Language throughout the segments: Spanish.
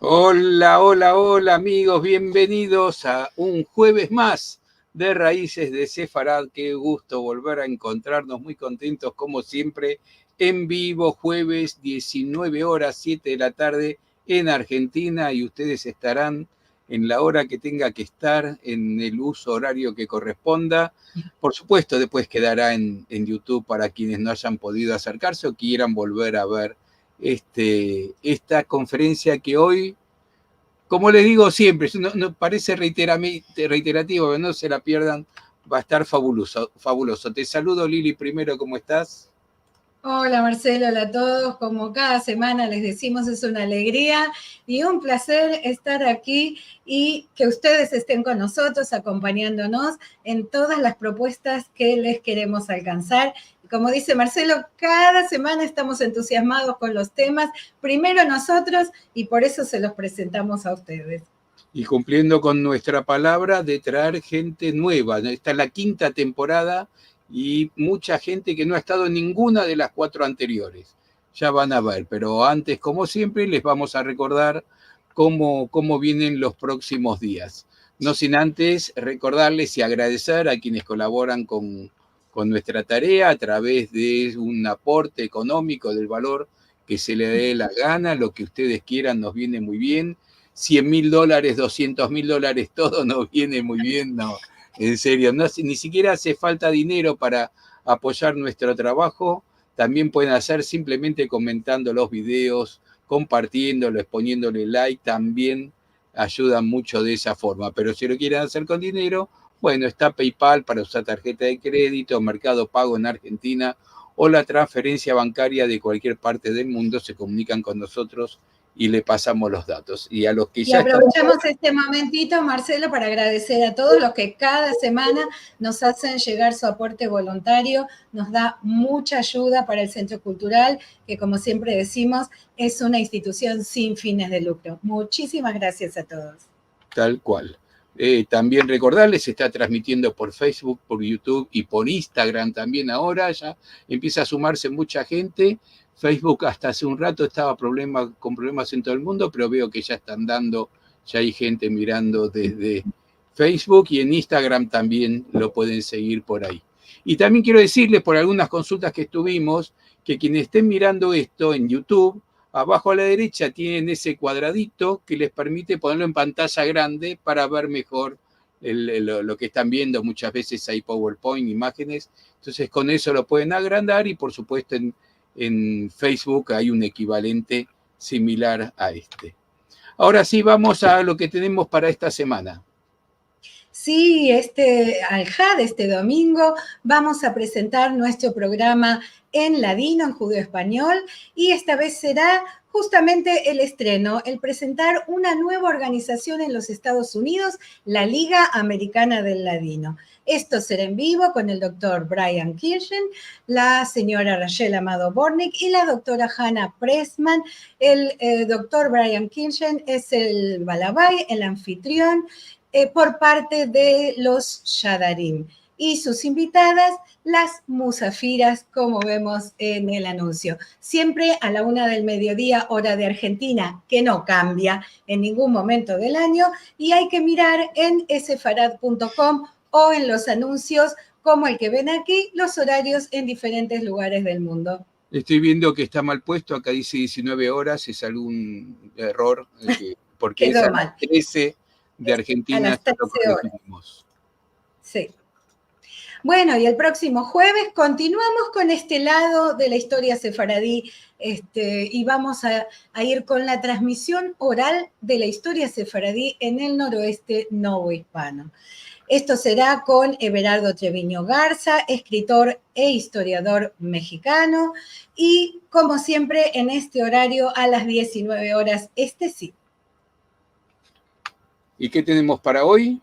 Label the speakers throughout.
Speaker 1: Hola, hola, hola amigos, bienvenidos a un jueves más de Raíces de Sefarad. Qué gusto volver a encontrarnos, muy contentos como siempre, en vivo, jueves 19 horas, 7 de la tarde en Argentina, y ustedes estarán en la hora que tenga que estar, en el uso horario que corresponda. Por supuesto, después quedará en YouTube para quienes no hayan podido acercarse o quieran volver a ver esta conferencia que hoy, como les digo siempre, no parece reiterativo, pero no se la pierdan, va a estar fabuloso, fabuloso. Te saludo, Lili, primero, ¿cómo estás?
Speaker 2: Hola Marcelo, hola a todos. Como cada semana les decimos, es una alegría y un placer estar aquí y que ustedes estén con nosotros, acompañándonos en todas las propuestas que les queremos alcanzar. Como dice Marcelo, cada semana estamos entusiasmados con los temas, primero nosotros, y por eso se los presentamos a ustedes.
Speaker 1: Y cumpliendo con nuestra palabra de traer gente nueva. Esta es la quinta temporada y mucha gente que no ha estado en ninguna de las 4 anteriores. Ya van a ver, pero antes, como siempre, les vamos a recordar cómo vienen los próximos días. No sin antes recordarles y agradecer a quienes colaboran con nuestra tarea a través de un aporte económico del valor que se le dé la gana, lo que ustedes quieran nos viene muy bien. $100.000, $200.000, todo nos viene muy bien, no, en serio, no, ni siquiera hace falta dinero para apoyar nuestro trabajo. También pueden hacer simplemente comentando los videos, compartiéndolos, poniéndole like, también ayudan mucho de esa forma. Pero si lo quieren hacer con dinero, bueno, está PayPal para usar tarjeta de crédito, Mercado Pago en Argentina o la transferencia bancaria de cualquier parte del mundo. Se comunican con nosotros y le pasamos los datos. Y a los que
Speaker 2: Y
Speaker 1: ya están...
Speaker 2: aprovechamos este momentito, Marcelo, para agradecer a todos los que cada semana nos hacen llegar su aporte voluntario. Nos da mucha ayuda para el Centro Cultural, que como siempre decimos, es una institución sin fines de lucro. Muchísimas gracias a todos.
Speaker 1: Tal cual. También recordarles, se está transmitiendo por Facebook, por YouTube y por Instagram también ahora. Ya empieza a sumarse mucha gente. Facebook hasta hace un rato estaba con problemas en todo el mundo, pero veo que ya están dando, ya hay gente mirando desde Facebook, y en Instagram también lo pueden seguir por ahí. Y también quiero decirles, por algunas consultas que tuvimos, que quienes estén mirando esto en YouTube, abajo a la derecha tienen ese cuadradito que les permite ponerlo en pantalla grande para ver mejor lo que están viendo. Muchas veces hay PowerPoint, imágenes, entonces con eso lo pueden agrandar, y por supuesto en Facebook hay un equivalente similar a este. Ahora sí, vamos a lo que tenemos para esta semana.
Speaker 2: Sí, Al-Had, este domingo, vamos a presentar nuestro programa en ladino, en judeo-español, y esta vez será justamente el estreno, el presentar una nueva organización en los Estados Unidos, la Liga Americana del Ladino. Esto será en vivo con el doctor Brian Kirschen, la señora Rachel Amado Bornick y la doctora Hannah Pressman. El doctor Brian Kirschen es el balabay, el anfitrión, por parte de los Shadarim. Y sus invitadas, las musafiras, como vemos en el anuncio. Siempre a la 1 del mediodía, hora de Argentina, que no cambia en ningún momento del año. Y hay que mirar en sefarad.com o en los anuncios, como el que ven aquí, los horarios en diferentes lugares del mundo.
Speaker 1: Estoy viendo que está mal puesto, acá dice 19 horas, es algún error, porque es
Speaker 2: Quedó
Speaker 1: a las
Speaker 2: mal.
Speaker 1: 13 de
Speaker 2: Es a
Speaker 1: Argentina,
Speaker 2: las
Speaker 1: ya lo
Speaker 2: 13 horas.
Speaker 1: corregimos.
Speaker 2: Sí. Bueno, y el próximo jueves continuamos con este lado de la historia sefaradí, y vamos a ir con la transmisión oral de la historia sefaradí en el noroeste novohispano. Esto será con Everardo Treviño Garza, escritor e historiador mexicano, y como siempre en este horario a las 19 horas, sí.
Speaker 1: ¿Y qué tenemos para hoy?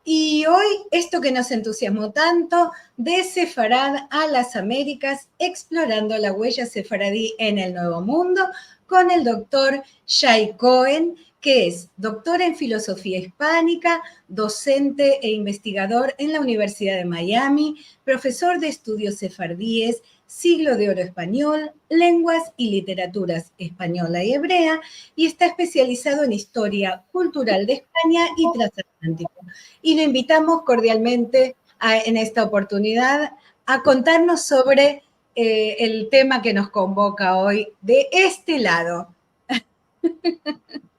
Speaker 2: Y hoy, esto que nos entusiasmó tanto, de Sefarad a las Américas, explorando la huella sefaradí en el Nuevo Mundo, con el doctor Shai Cohen, que es doctor en filosofía hispánica, docente e investigador en la Universidad de Miami, profesor de estudios sefardíes, Siglo de Oro Español, Lenguas y Literaturas Española y Hebrea, y está especializado en Historia Cultural de España y Transatlántico. Y lo invitamos cordialmente en esta oportunidad a contarnos sobre el tema que nos convoca hoy de este lado.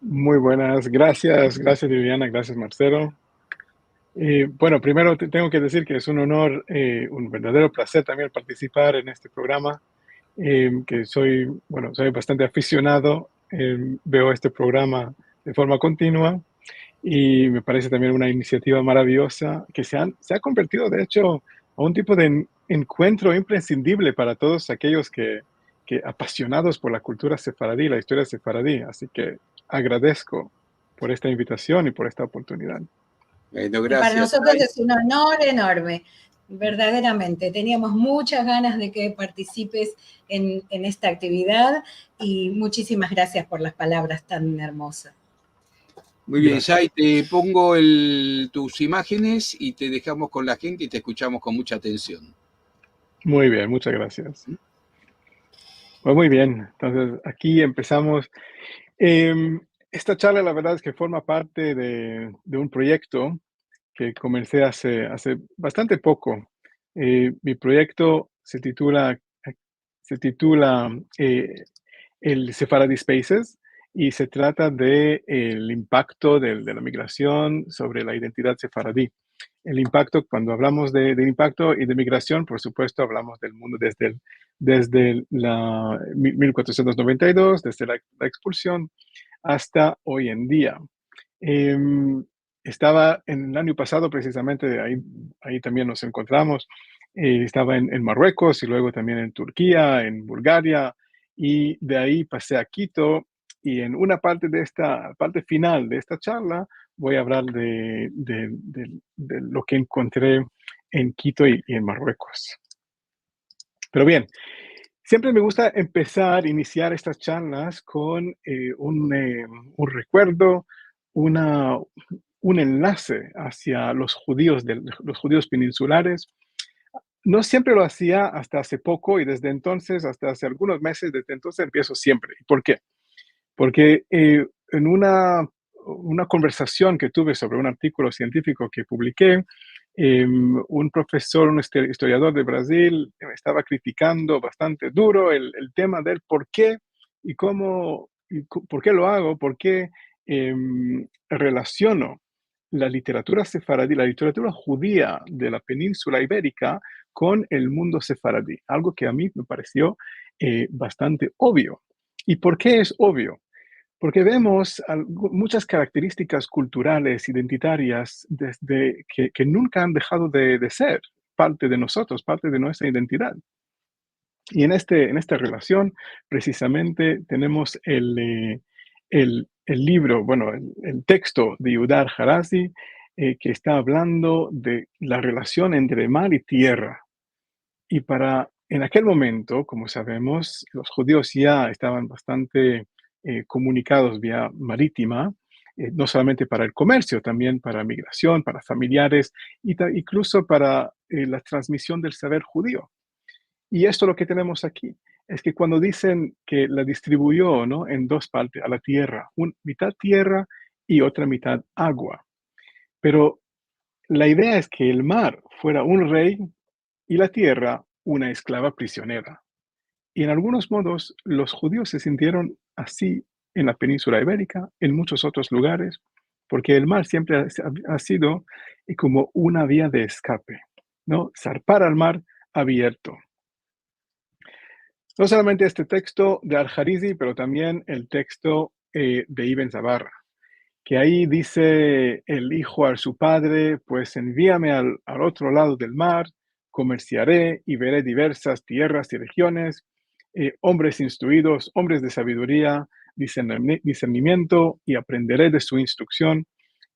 Speaker 3: Muy buenas, gracias Viviana, gracias Marcelo. Bueno, primero tengo que decir que es un honor, un verdadero placer también participar en este programa, que soy bastante aficionado, veo este programa de forma continua y me parece también una iniciativa maravillosa que se ha convertido de hecho a un tipo de encuentro imprescindible para todos aquellos que apasionados por la cultura sefaradí, la historia sefaradí, así que agradezco por esta invitación y por esta oportunidad.
Speaker 1: Bueno,
Speaker 2: y para
Speaker 1: gracias.
Speaker 2: nosotros es un honor enorme, verdaderamente. Teníamos muchas ganas de que participes en esta actividad y muchísimas gracias por las palabras tan hermosas.
Speaker 1: Muy bien, Sai, te pongo tus imágenes y te dejamos con la gente y te escuchamos con mucha atención.
Speaker 3: Muy bien, muchas gracias. Pues muy bien, entonces aquí empezamos. Esta charla la verdad es que forma parte de un proyecto que comencé hace bastante poco. Mi proyecto se titula el Sephardi Spaces y se trata del impacto de la migración sobre la identidad sefaradí. El impacto, cuando hablamos de impacto y de migración, por supuesto, hablamos del mundo desde la 1492, desde la expulsión, hasta hoy en día. Estaba en el año pasado, precisamente, ahí también nos encontramos. Estaba en Marruecos y luego también en Turquía, en Bulgaria, y de ahí pasé a Quito. Y en una parte de esta parte final de esta charla voy a hablar de lo que encontré en Quito y en Marruecos. Pero bien, siempre me gusta iniciar estas charlas con un recuerdo, un enlace hacia los judíos peninsulares. No siempre lo hacía hasta hace poco y desde entonces, hasta hace algunos meses, desde entonces empiezo siempre. ¿Por qué? Porque en una conversación que tuve sobre un artículo científico que publiqué, un profesor, un historiador de Brasil, estaba criticando bastante duro el tema del por qué y cómo, por qué lo hago, por qué relaciono la literatura sefaradí, la literatura judía de la península ibérica con el mundo sefaradí, algo que a mí me pareció bastante obvio. ¿Y por qué es obvio? Porque vemos muchas características culturales, identitarias, que nunca han dejado de ser parte de nosotros, parte de nuestra identidad. Y en esta relación, precisamente, tenemos el libro, bueno, el texto de Yehuda Al-Harazi, que está hablando de la relación entre mar y tierra. Y en aquel momento, como sabemos, los judíos ya estaban bastante comunicados vía marítima, no solamente para el comercio, también para migración, para familiares, incluso para la transmisión del saber judío. Y esto lo que tenemos aquí es que cuando dicen que la distribuyó, ¿no?, en dos partes, a la tierra, mitad tierra y otra mitad agua. Pero la idea es que el mar fuera un rey y la tierra una esclava prisionera. Y en algunos modos los judíos se sintieron así en la península ibérica, en muchos otros lugares, porque el mar siempre ha sido como una vía de escape, ¿no? Zarpar al mar abierto. No solamente este texto de Al-Harizi, pero también el texto de Ibn Zabarra, que ahí dice el hijo a su padre, pues envíame al otro lado del mar, comerciaré y veré diversas tierras y regiones, hombres instruidos, hombres de sabiduría, discernimiento, y aprenderé de su instrucción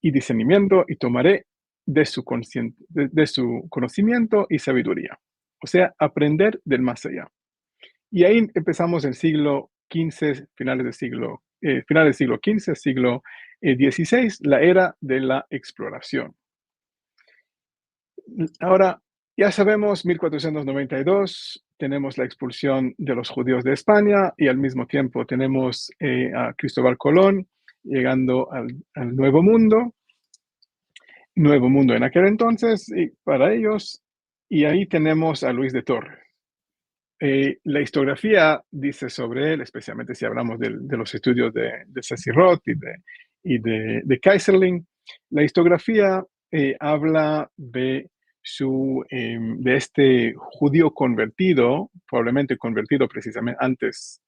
Speaker 3: y discernimiento, y tomaré de su conocimiento y sabiduría. O sea, aprender del más allá. Y ahí empezamos en siglo XV, finales del siglo XV, siglo XVI, la era de la exploración. Ahora, ya sabemos, 1492, tenemos la expulsión de los judíos de España y al mismo tiempo tenemos a Cristóbal Colón llegando al Nuevo Mundo en aquel entonces y para ellos, y ahí tenemos a Luis de Torres. La historiografía dice sobre él, especialmente si hablamos de los estudios de Cecil Roth y de Keyserling, la historiografía habla de este judío convertido, probablemente convertido precisamente antes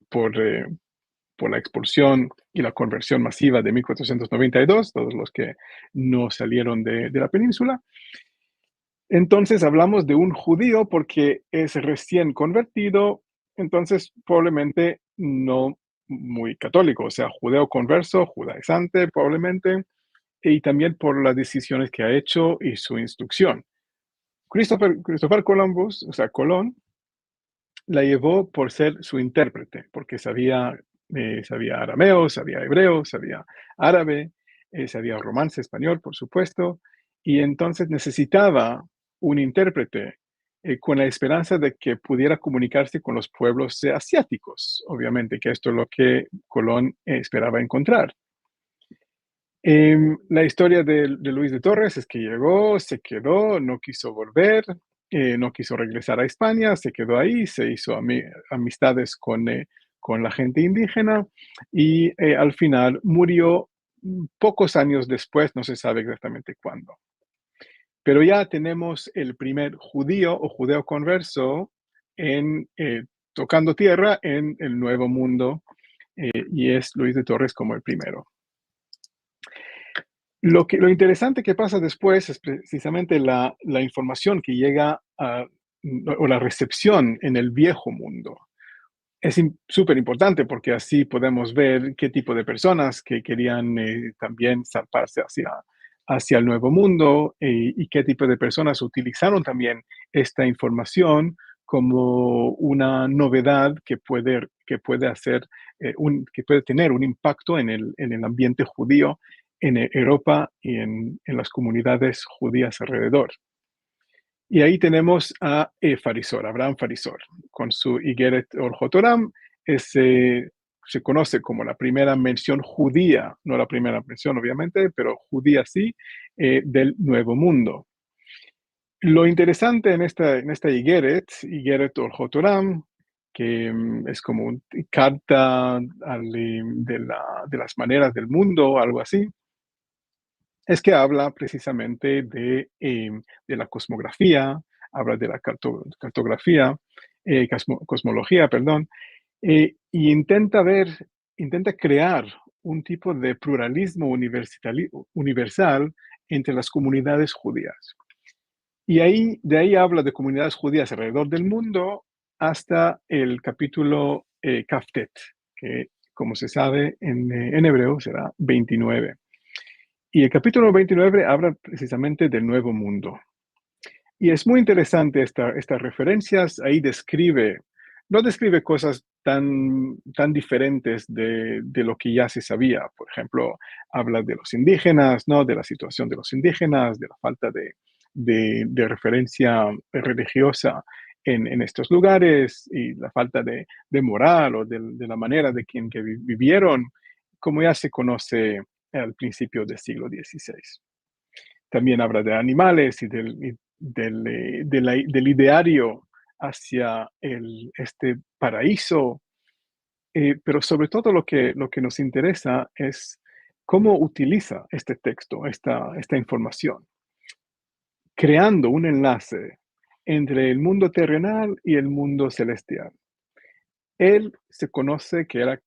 Speaker 3: por la expulsión y la conversión masiva de 1492, todos los que no salieron de la península. Entonces hablamos de un judío porque es recién convertido, entonces probablemente no muy católico, o sea, judeo converso, judaizante probablemente, y también por las decisiones que ha hecho y su instrucción. Christopher Columbus, o sea, Colón, la llevó por ser su intérprete, porque sabía arameo, sabía hebreo, sabía árabe, sabía romance español, por supuesto, y entonces necesitaba un intérprete con la esperanza de que pudiera comunicarse con los pueblos asiáticos, obviamente, que esto es lo que Colón esperaba encontrar. La historia de Luis de Torres es que llegó, se quedó, no quiso volver, no quiso regresar a España, se quedó ahí, se hizo amistades con la gente indígena y al final murió pocos años después, no se sabe exactamente cuándo. Pero ya tenemos el primer judío o judeo converso tocando tierra en el Nuevo Mundo y es Luis de Torres como el primero. Lo interesante que pasa después es precisamente la información que llega o la recepción en el viejo mundo. Es súper importante porque así podemos ver qué tipo de personas que querían también zarparse hacia el nuevo mundo y qué tipo de personas utilizaron también esta información como una novedad que puede tener un impacto en el ambiente judío en Europa y en las comunidades judías alrededor. Y ahí tenemos a Farisor, Abraham Farisor, con su Igeret Orjotoram, se conoce como la primera mención judía, no la primera mención obviamente, pero judía sí, del Nuevo Mundo. Lo interesante en esta Igeret Orjotoram, que es como una carta de las maneras del mundo, algo así, es que habla precisamente de la cosmografía, habla de la cosmología, perdón, y intenta crear un tipo de pluralismo universal entre las comunidades judías. Y de ahí habla de comunidades judías alrededor del mundo hasta el capítulo Kaftet, que como se sabe en hebreo será 29. Y el capítulo 29 habla precisamente del Nuevo Mundo. Y es muy interesante estas referencias. Ahí no describe cosas tan diferentes de lo que ya se sabía. Por ejemplo, habla de los indígenas, ¿no? De la situación de los indígenas, de la falta de referencia religiosa en estos lugares y la falta de moral o de la manera de que vivieron, como ya se conoce al principio del siglo XVI. También habla de animales y del ideario hacia este paraíso, pero sobre todo lo que nos interesa es cómo utiliza este texto, esta información, creando un enlace entre el mundo terrenal y el mundo celestial. Él se conoce que era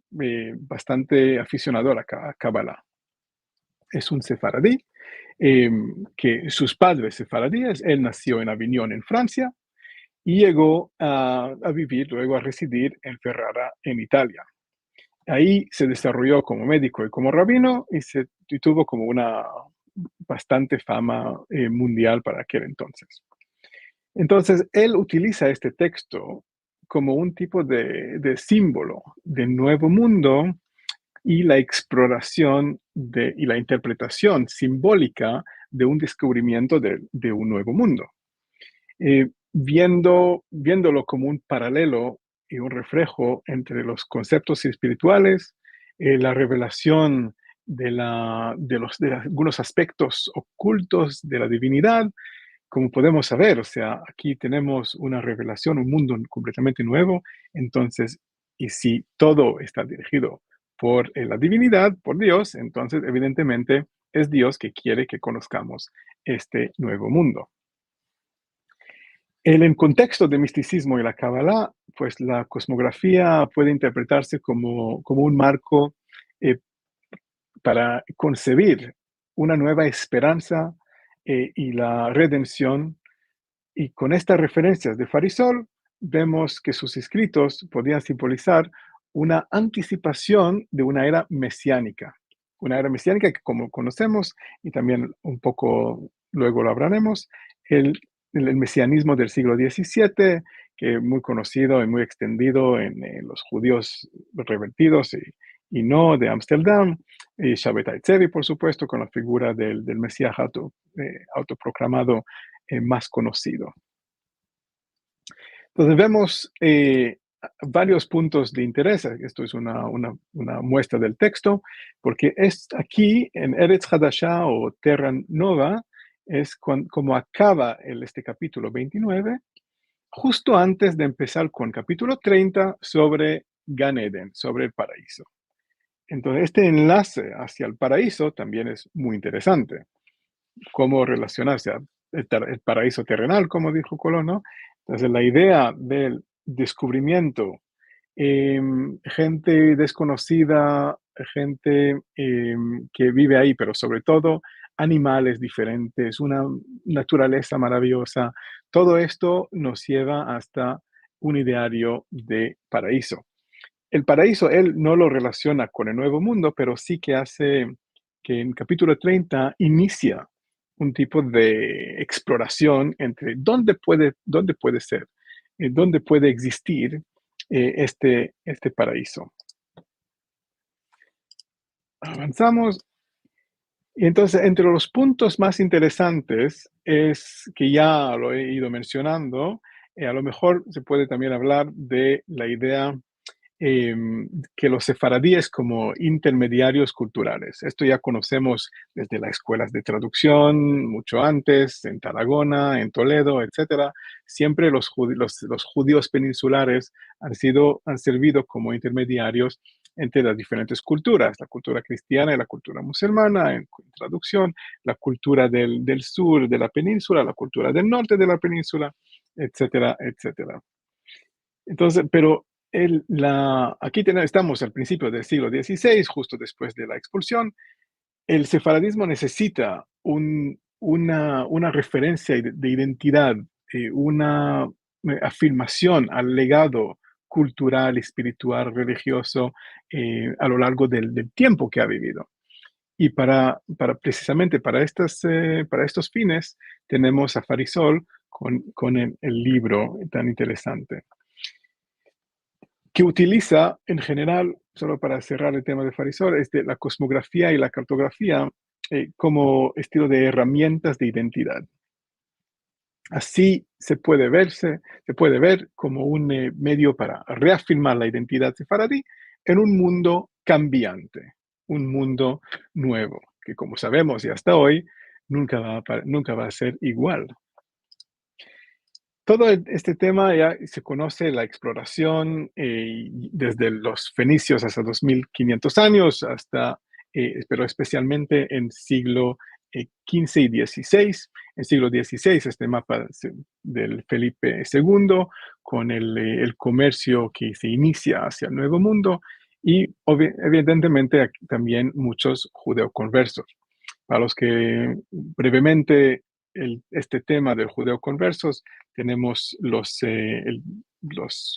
Speaker 3: bastante aficionado a la Kabbalah. Es un sefaradí, que sus padres sefaradíes, él nació en Avignon, en Francia, y llegó a vivir, luego a residir en Ferrara, en Italia. Ahí se desarrolló como médico y como rabino y tuvo como una bastante fama mundial para aquel entonces. Entonces, él utiliza este texto como un tipo de símbolo del nuevo mundo y la exploración y la interpretación simbólica de un descubrimiento de un nuevo mundo. viéndolo como un paralelo y un reflejo entre los conceptos espirituales, la revelación de algunos aspectos ocultos de la divinidad, como podemos saber, o sea, aquí tenemos una revelación, un mundo completamente nuevo, entonces, y si todo está dirigido por la divinidad, por Dios, entonces evidentemente es Dios que quiere que conozcamos este nuevo mundo. En el contexto de misticismo y la Kabbalah, pues la cosmografía puede interpretarse como un marco eh, para concebir una nueva esperanza y la redención. Y con estas referencias de Farisol, vemos que sus escritos podían simbolizar una anticipación de una era mesiánica que como conocemos, y también un poco luego lo hablaremos, el mesianismo del siglo XVII, que es muy conocido y muy extendido en los judíos revertidos y no de Ámsterdam, y Shabbatai Tzvi, por supuesto, con la figura del Mesías autoproclamado más conocido. Entonces vemos varios puntos de interés. Esto es una muestra del texto, porque es aquí en Eretz Hadashah o Terra Nova, es como acaba este capítulo 29, justo antes de empezar con capítulo 30 sobre Gan Eden, sobre el paraíso. Entonces, este enlace hacia el paraíso también es muy interesante. Cómo relacionarse el paraíso terrenal, como dijo Colón, ¿no? Entonces, la idea del descubrimiento, gente desconocida, gente que vive ahí, pero sobre todo animales diferentes, una naturaleza maravillosa, todo esto nos lleva hasta un ideario de paraíso. El paraíso, él no lo relaciona con el nuevo mundo, pero sí que hace que en capítulo 30 inicia un tipo de exploración entre dónde puede ser, dónde puede existir este paraíso. Avanzamos. Y entonces, entre los puntos más interesantes es que ya lo he ido mencionando, a lo mejor se puede también hablar de la idea que los sefaradíes como intermediarios culturales. Esto ya conocemos desde las escuelas de traducción, mucho antes, en Tarragona, en Toledo, etc. Siempre los judíos peninsulares han servido como intermediarios entre las diferentes culturas, la cultura cristiana y la cultura musulmana, en traducción, la cultura del sur de la península, la cultura del norte de la península, etcétera, etcétera. Entonces, pero aquí estamos al principio del siglo XVI, justo después de la expulsión. El sefaradismo necesita una referencia de identidad, una afirmación al legado cultural, espiritual, religioso a lo largo del tiempo que ha vivido. Y precisamente para estos fines tenemos a Farisol con el libro tan interesante, que utiliza en general, solo para cerrar el tema de Farisol, la cosmografía y la cartografía como estilo de herramientas de identidad. Así se puede ver como un medio para reafirmar la identidad sefaradí en un mundo cambiante, un mundo nuevo, que como sabemos y hasta hoy, nunca va a ser igual. Todo este tema ya se conoce, la exploración, desde los fenicios hasta 2500 años, pero especialmente en siglo XV y XVI. En siglo XVI, este mapa del Felipe II, con el comercio que se inicia hacia el Nuevo Mundo, y evidentemente también muchos judeoconversos. Para los que brevemente este tema del judeoconversos, tenemos los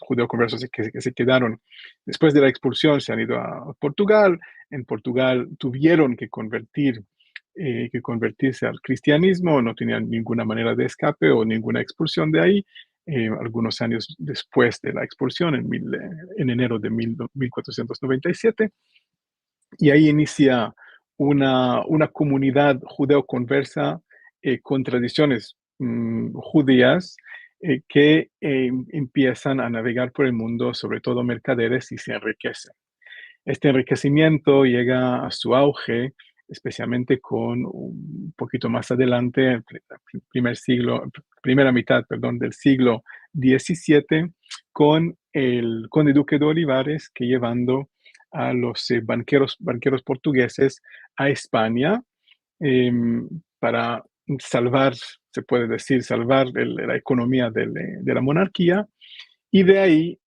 Speaker 3: judeoconversos que se quedaron después de la expulsión, se han ido a Portugal. En Portugal tuvieron que convertirse al cristianismo, no tenían ninguna manera de escape o ninguna expulsión de ahí. Algunos años después de la expulsión, en enero de 1497, y ahí inicia una comunidad judeo-conversa con tradiciones judías, que empiezan a navegar por el mundo, sobre todo mercaderes, y se enriquecen. Este enriquecimiento llega a su auge, especialmente con un poquito más adelante, primera mitad, perdón, del siglo XVII, con el conde duque de Olivares, que llevando a los banqueros portugueses a España, para salvar, se puede decir, salvar la economía de la monarquía, y de ahí,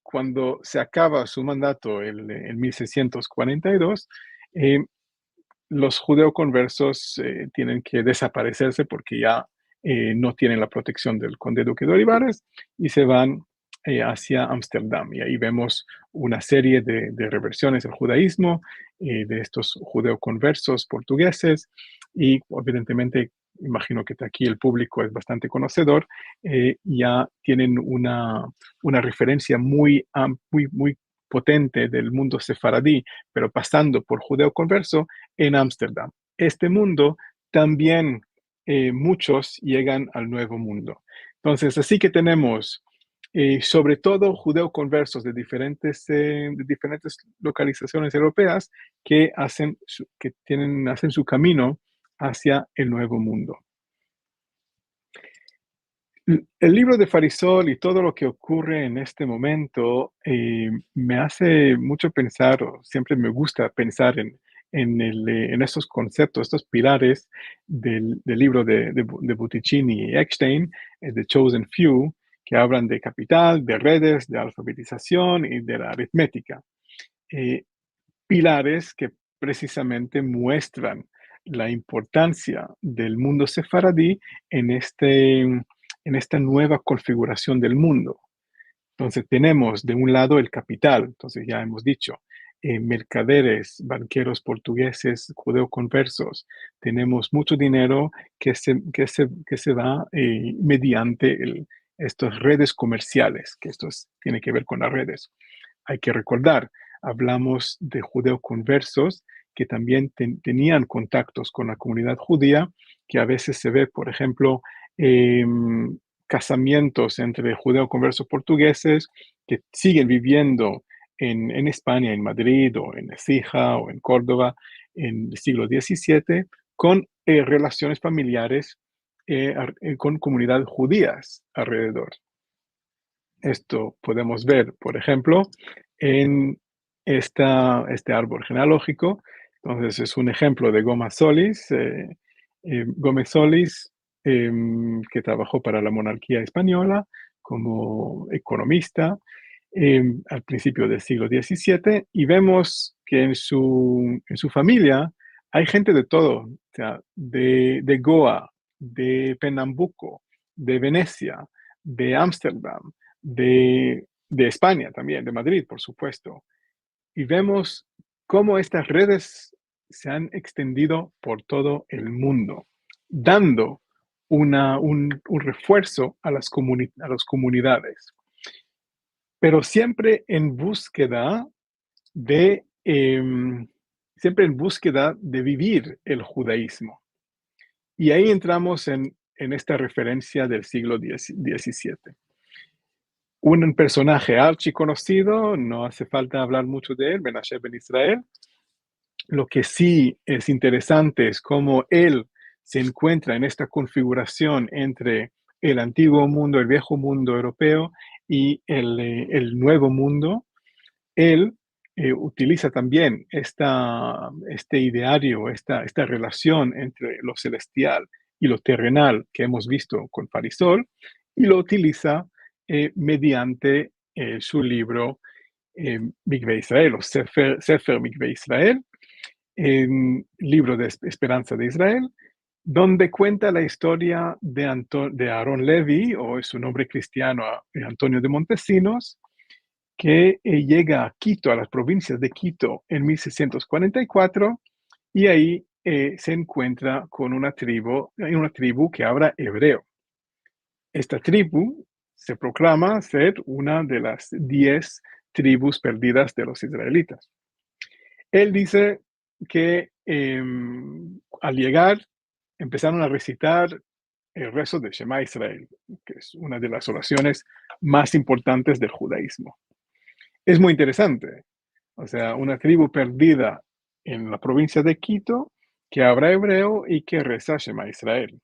Speaker 3: cuando se acaba su mandato en 1642, eh, los judeoconversos tienen que desaparecerse porque ya no tienen la protección del conde duque de Olivares y se van hacia Ámsterdam. Y ahí vemos una serie de reversiones del judaísmo, de estos judeoconversos portugueses, y evidentemente, imagino que aquí el público es bastante conocedor, ya tienen una referencia muy potente del mundo sefaradí, pero pasando por judeo-converso en Ámsterdam. Este mundo también, muchos llegan al Nuevo Mundo. Entonces, así que tenemos sobre todo judeo-conversos de diferentes localizaciones europeas que hacen su camino hacia el Nuevo Mundo. El libro de Farisol y todo lo que ocurre en este momento me hace mucho pensar, o siempre me gusta pensar en estos conceptos, estos pilares del libro de Buttigieg y Eckstein, The Chosen Few, que hablan de capital, de redes, de alfabetización y de la aritmética. Pilares que precisamente muestran la importancia del mundo sefaradí en esta nueva configuración del mundo. Entonces tenemos de un lado el capital, entonces ya hemos dicho, mercaderes, banqueros portugueses, judeoconversos, tenemos mucho dinero que se va mediante estas redes comerciales, que tiene que ver con las redes. Hay que recordar, hablamos de judeoconversos que también tenían contactos con la comunidad judía, que a veces se ve, por ejemplo, casamientos entre judeoconversos portugueses que siguen viviendo en España, en Madrid, o en Écija, o en Córdoba, en el siglo XVII, con relaciones familiares con comunidades judías alrededor. Esto podemos ver, por ejemplo, en este árbol genealógico. Entonces, es un ejemplo de Gómez Solís. Gómez Solís, que trabajó para la monarquía española como economista al principio del siglo XVII, y vemos que en su familia hay gente de todo, o sea, de Goa, de Pernambuco, de Venecia, de Ámsterdam, de España también, de Madrid, por supuesto. Y vemos cómo estas redes se han extendido por todo el mundo, dando un refuerzo a las comunidades, pero siempre en búsqueda de, vivir el judaísmo. Y ahí entramos en esta referencia del siglo XVII. Un personaje archiconocido, no hace falta hablar mucho de él, Menashe ben Israel. Lo que sí es interesante es cómo él se encuentra en esta configuración entre el antiguo mundo, el viejo mundo europeo, y el nuevo mundo. Él utiliza también este ideario, esta relación entre lo celestial y lo terrenal que hemos visto con Farisol, y lo utiliza mediante su libro Mikveh Israel, o Sefer Mikveh Israel, libro de esperanza de Israel, donde cuenta la historia de Aarón Levi, o su nombre cristiano, Antonio de Montesinos, que llega a Quito, a las provincias de Quito, en 1644, y ahí se encuentra con una tribu que habla hebreo. Esta tribu se proclama ser una de las 10 tribus perdidas de los israelitas. Él dice que al llegar empezaron a recitar el rezo de Shema Israel, que es una de las oraciones más importantes del judaísmo. Es muy interesante. O sea, una tribu perdida en la provincia de Quito que habla hebreo y que reza Shema Israel.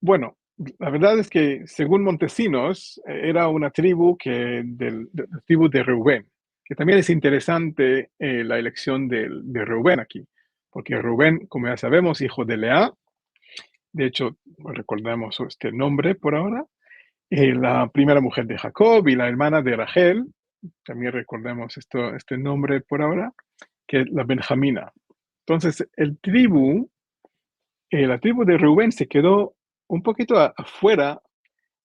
Speaker 3: Bueno, la verdad es que según Montesinos, era una tribu de la tribu de Reubén, que también es interesante la elección de Reubén aquí, porque Reubén, como ya sabemos, hijo de Lea, de hecho, recordamos este nombre por ahora, la primera mujer de Jacob y la hermana de Rachel, también recordemos este nombre por ahora, que es la Benjamina. Entonces, la tribu de Reubén se quedó un poquito afuera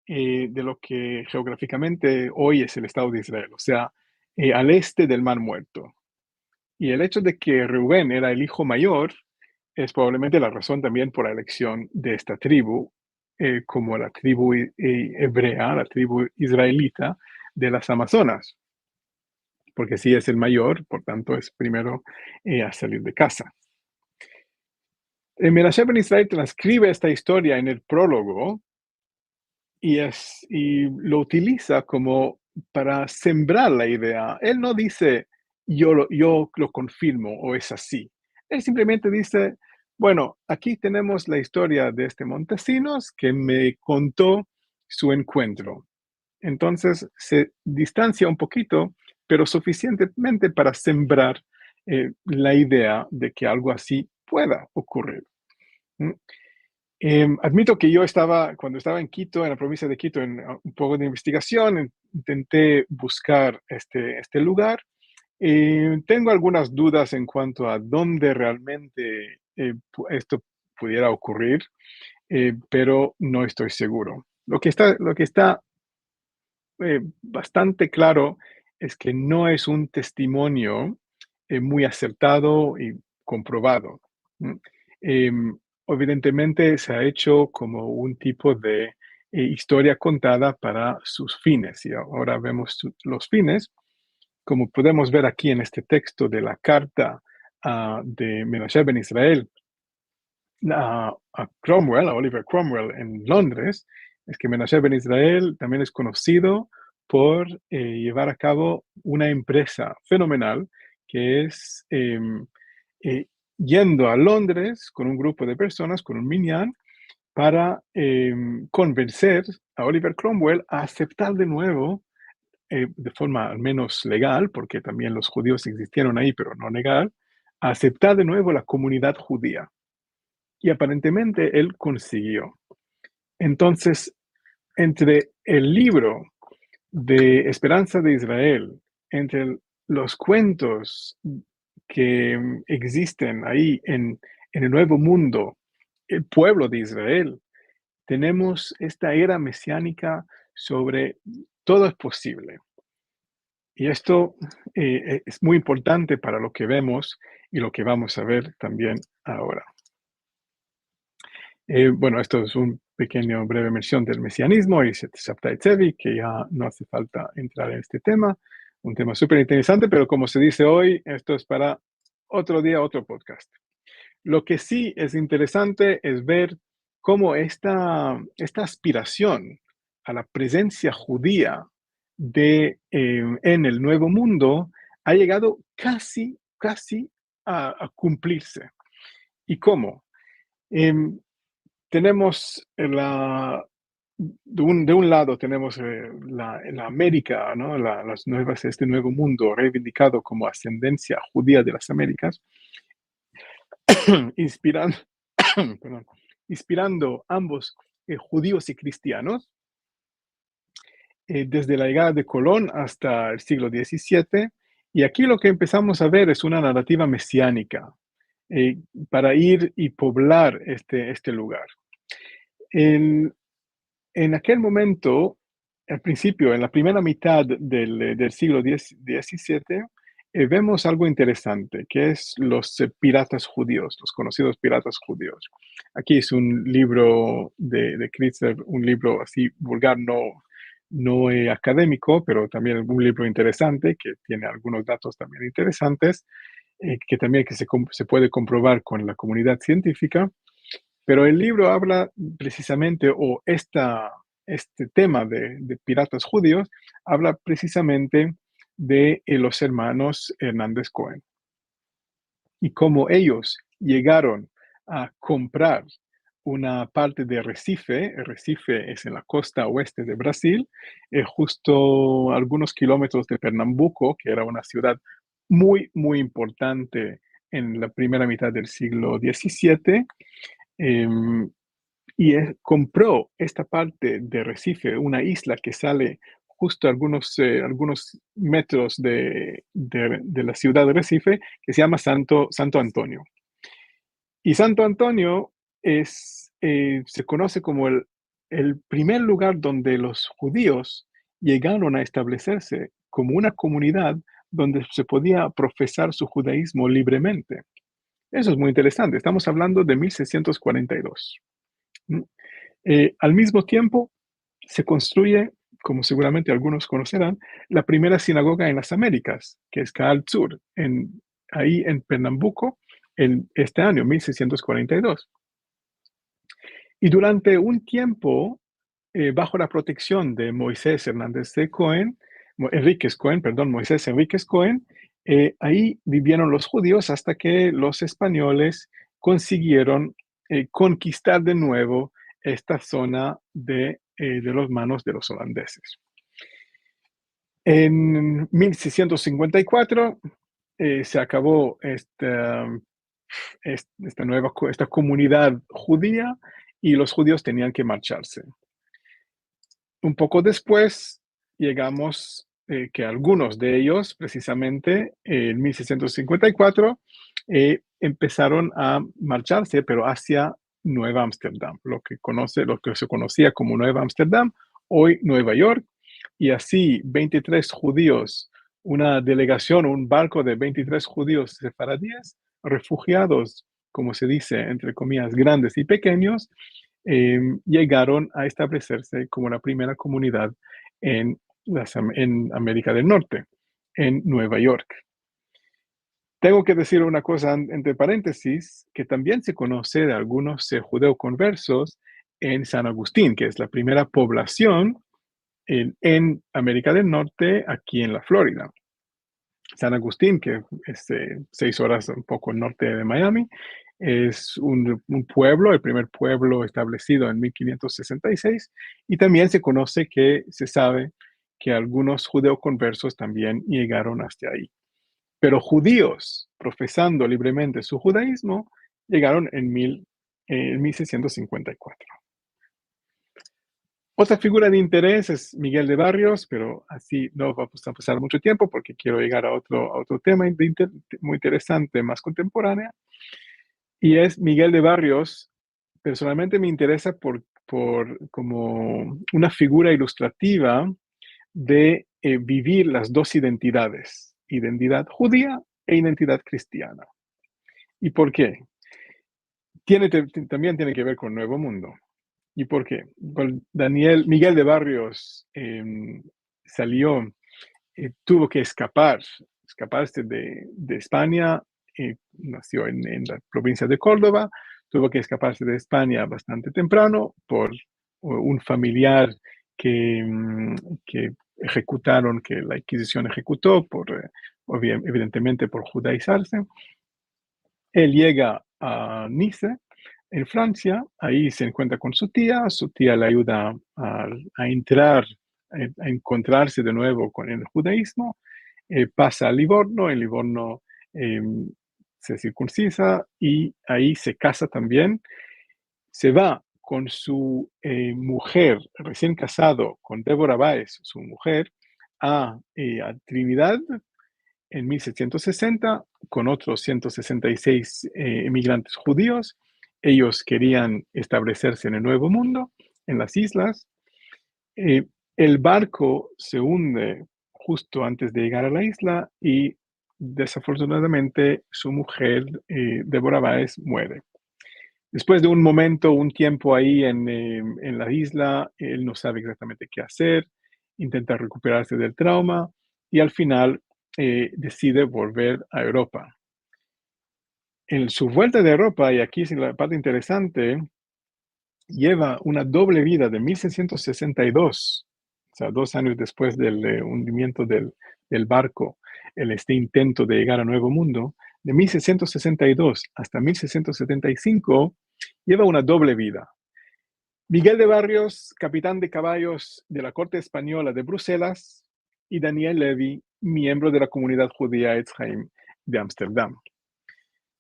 Speaker 3: de lo que geográficamente hoy es el Estado de Israel, o sea, al este del Mar Muerto. Y el hecho de que Reubén era el hijo mayor es probablemente la razón también por la elección de esta tribu como la tribu hebrea, la tribu israelita de las Amazonas, porque sí es el mayor, por tanto es primero a salir de casa. Menashe ben Israel transcribe esta historia en el prólogo y lo utiliza como para sembrar la idea. Él no dice, yo lo confirmo o es así. Él simplemente dice, bueno, aquí tenemos la historia de este Montesinos que me contó su encuentro. Entonces se distancia un poquito, pero suficientemente para sembrar la idea de que algo así pueda ocurrir. Admito que cuando estaba en Quito, en la provincia de Quito, en un poco de investigación, intenté buscar este lugar. Tengo algunas dudas en cuanto a dónde realmente esto pudiera ocurrir, pero no estoy seguro. Lo que está bastante claro es que no es un testimonio muy acertado y comprobado. Em, Evidentemente se ha hecho como un tipo de historia contada para sus fines y ahora vemos los fines, como podemos ver aquí en este texto de la carta de Menashe ben Israel a Cromwell, a Oliver Cromwell en Londres, es que Menashe ben Israel también es conocido por llevar a cabo una empresa fenomenal que es yendo a Londres con un grupo de personas, con un minyan, para convencer a Oliver Cromwell a aceptar de nuevo, de forma al menos legal, porque también los judíos existieron ahí, pero no legal, a aceptar de nuevo la comunidad judía. Y aparentemente él consiguió. Entonces, entre el libro de Esperanza de Israel, entre los cuentos que existen ahí en el Nuevo Mundo, el pueblo de Israel, tenemos esta era mesiánica sobre todo es posible. Y esto es muy importante para lo que vemos y lo que vamos a ver también ahora. Bueno, esto es un pequeño breve mención del mesianismo y Shabtai Tzvi, que ya no hace falta entrar en este tema, un tema súper interesante, pero como se dice hoy, esto es para otro día, otro podcast. Lo que sí es interesante es ver cómo esta aspiración a la presencia judía en el Nuevo Mundo ha llegado casi a cumplirse. ¿Y cómo? Tenemos de un lado tenemos la América, ¿no? Este nuevo mundo reivindicado como ascendencia judía de las Américas, inspirando, perdón, inspirando ambos judíos y cristianos, desde la llegada de Colón hasta el siglo XVII. Y aquí lo que empezamos a ver es una narrativa mesiánica para ir y poblar este lugar. En aquel momento, al principio, en la primera mitad del siglo XVII, vemos algo interesante, que es los piratas judíos, los conocidos piratas judíos. Aquí es un libro de Kritzer, un libro así vulgar, no académico, pero también un libro interesante, que tiene algunos datos también interesantes, que también se puede comprobar con la comunidad científica. Pero el libro habla precisamente, o este tema de piratas judíos, habla precisamente de los hermanos Hernández Cohen y cómo ellos llegaron a comprar una parte de Recife. Recife es en la costa oeste de Brasil, justo algunos kilómetros de Pernambuco, que era una ciudad muy, muy importante en la primera mitad del siglo XVII. Compró esta parte de Recife, una isla que sale justo a algunos metros de la ciudad de Recife, que se llama Santo Antonio. Y Santo Antonio se conoce como el primer lugar donde los judíos llegaron a establecerse como una comunidad donde se podía profesar su judaísmo libremente. Eso es muy interesante. Estamos hablando de 1642. Al mismo tiempo, se construye, como seguramente algunos conocerán, la primera sinagoga en las Américas, que es Kaal Tzur, ahí en Pernambuco, en este año, 1642. Y durante un tiempo, bajo la protección de Moisés Hernández de Cohen, Moisés Enríquez Cohen, ahí vivieron los judíos hasta que los españoles consiguieron conquistar de nuevo esta zona de las manos de los holandeses. En 1654 se acabó esta comunidad judía y los judíos tenían que marcharse. Un poco después llegamos que algunos de ellos, precisamente en 1654, empezaron a marcharse, pero hacia Nueva Ámsterdam, lo que se conocía como Nueva Ámsterdam, hoy Nueva York, y así 23 judíos, una delegación, un barco de 23 judíos sefaradíes, refugiados, como se dice, entre comillas, grandes y pequeños, llegaron a establecerse como la primera comunidad en América del Norte, en Nueva York. Tengo que decir una cosa entre paréntesis, que también se conoce de algunos judeoconversos en San Agustín, que es la primera población en América del Norte, aquí en la Florida. San Agustín, que es 6 horas un poco al norte de Miami, es un pueblo, el primer pueblo establecido en 1566, y también se sabe que algunos judeoconversos también llegaron hasta ahí. Pero judíos, profesando libremente su judaísmo, llegaron en 1654. Otra figura de interés es Miguel de Barrios, pero así no vamos a pasar mucho tiempo porque quiero llegar a otro tema muy interesante, más contemporáneo. Y es Miguel de Barrios. Personalmente me interesa como una figura ilustrativa de vivir las dos identidades, identidad judía e identidad cristiana. ¿Y por qué? También tiene que ver con Nuevo Mundo. ¿Y por qué? Miguel de Barrios tuvo que escaparse de España, nació en la provincia de Córdoba, tuvo que escaparse de España bastante temprano por un familiar que la Inquisición ejecutó, evidentemente por judaizarse. Él llega a Nice, en Francia, ahí se encuentra con su tía le ayuda a entrar, a encontrarse de nuevo con el judaísmo, pasa a Livorno, en Livorno se circuncisa y ahí se casa también, se va con su mujer, recién casado, con Débora Báez, su mujer, a Trinidad en 1760 con otros 166 emigrantes judíos. Ellos querían establecerse en el Nuevo Mundo, en las islas. El barco se hunde justo antes de llegar a la isla y desafortunadamente su mujer, Débora Báez, muere. Después de un tiempo ahí en la isla, él no sabe exactamente qué hacer, intenta recuperarse del trauma y al final decide volver a Europa. En su vuelta de Europa, y aquí es la parte interesante, lleva una doble vida de 1662, o sea, 2 años después del hundimiento del barco, este intento de llegar a Nuevo Mundo, de 1662 hasta 1675, lleva una doble vida. Miguel de Barrios, capitán de caballos de la corte española de Bruselas, y Daniel Levy, miembro de la comunidad judía Etz Haim de Ámsterdam.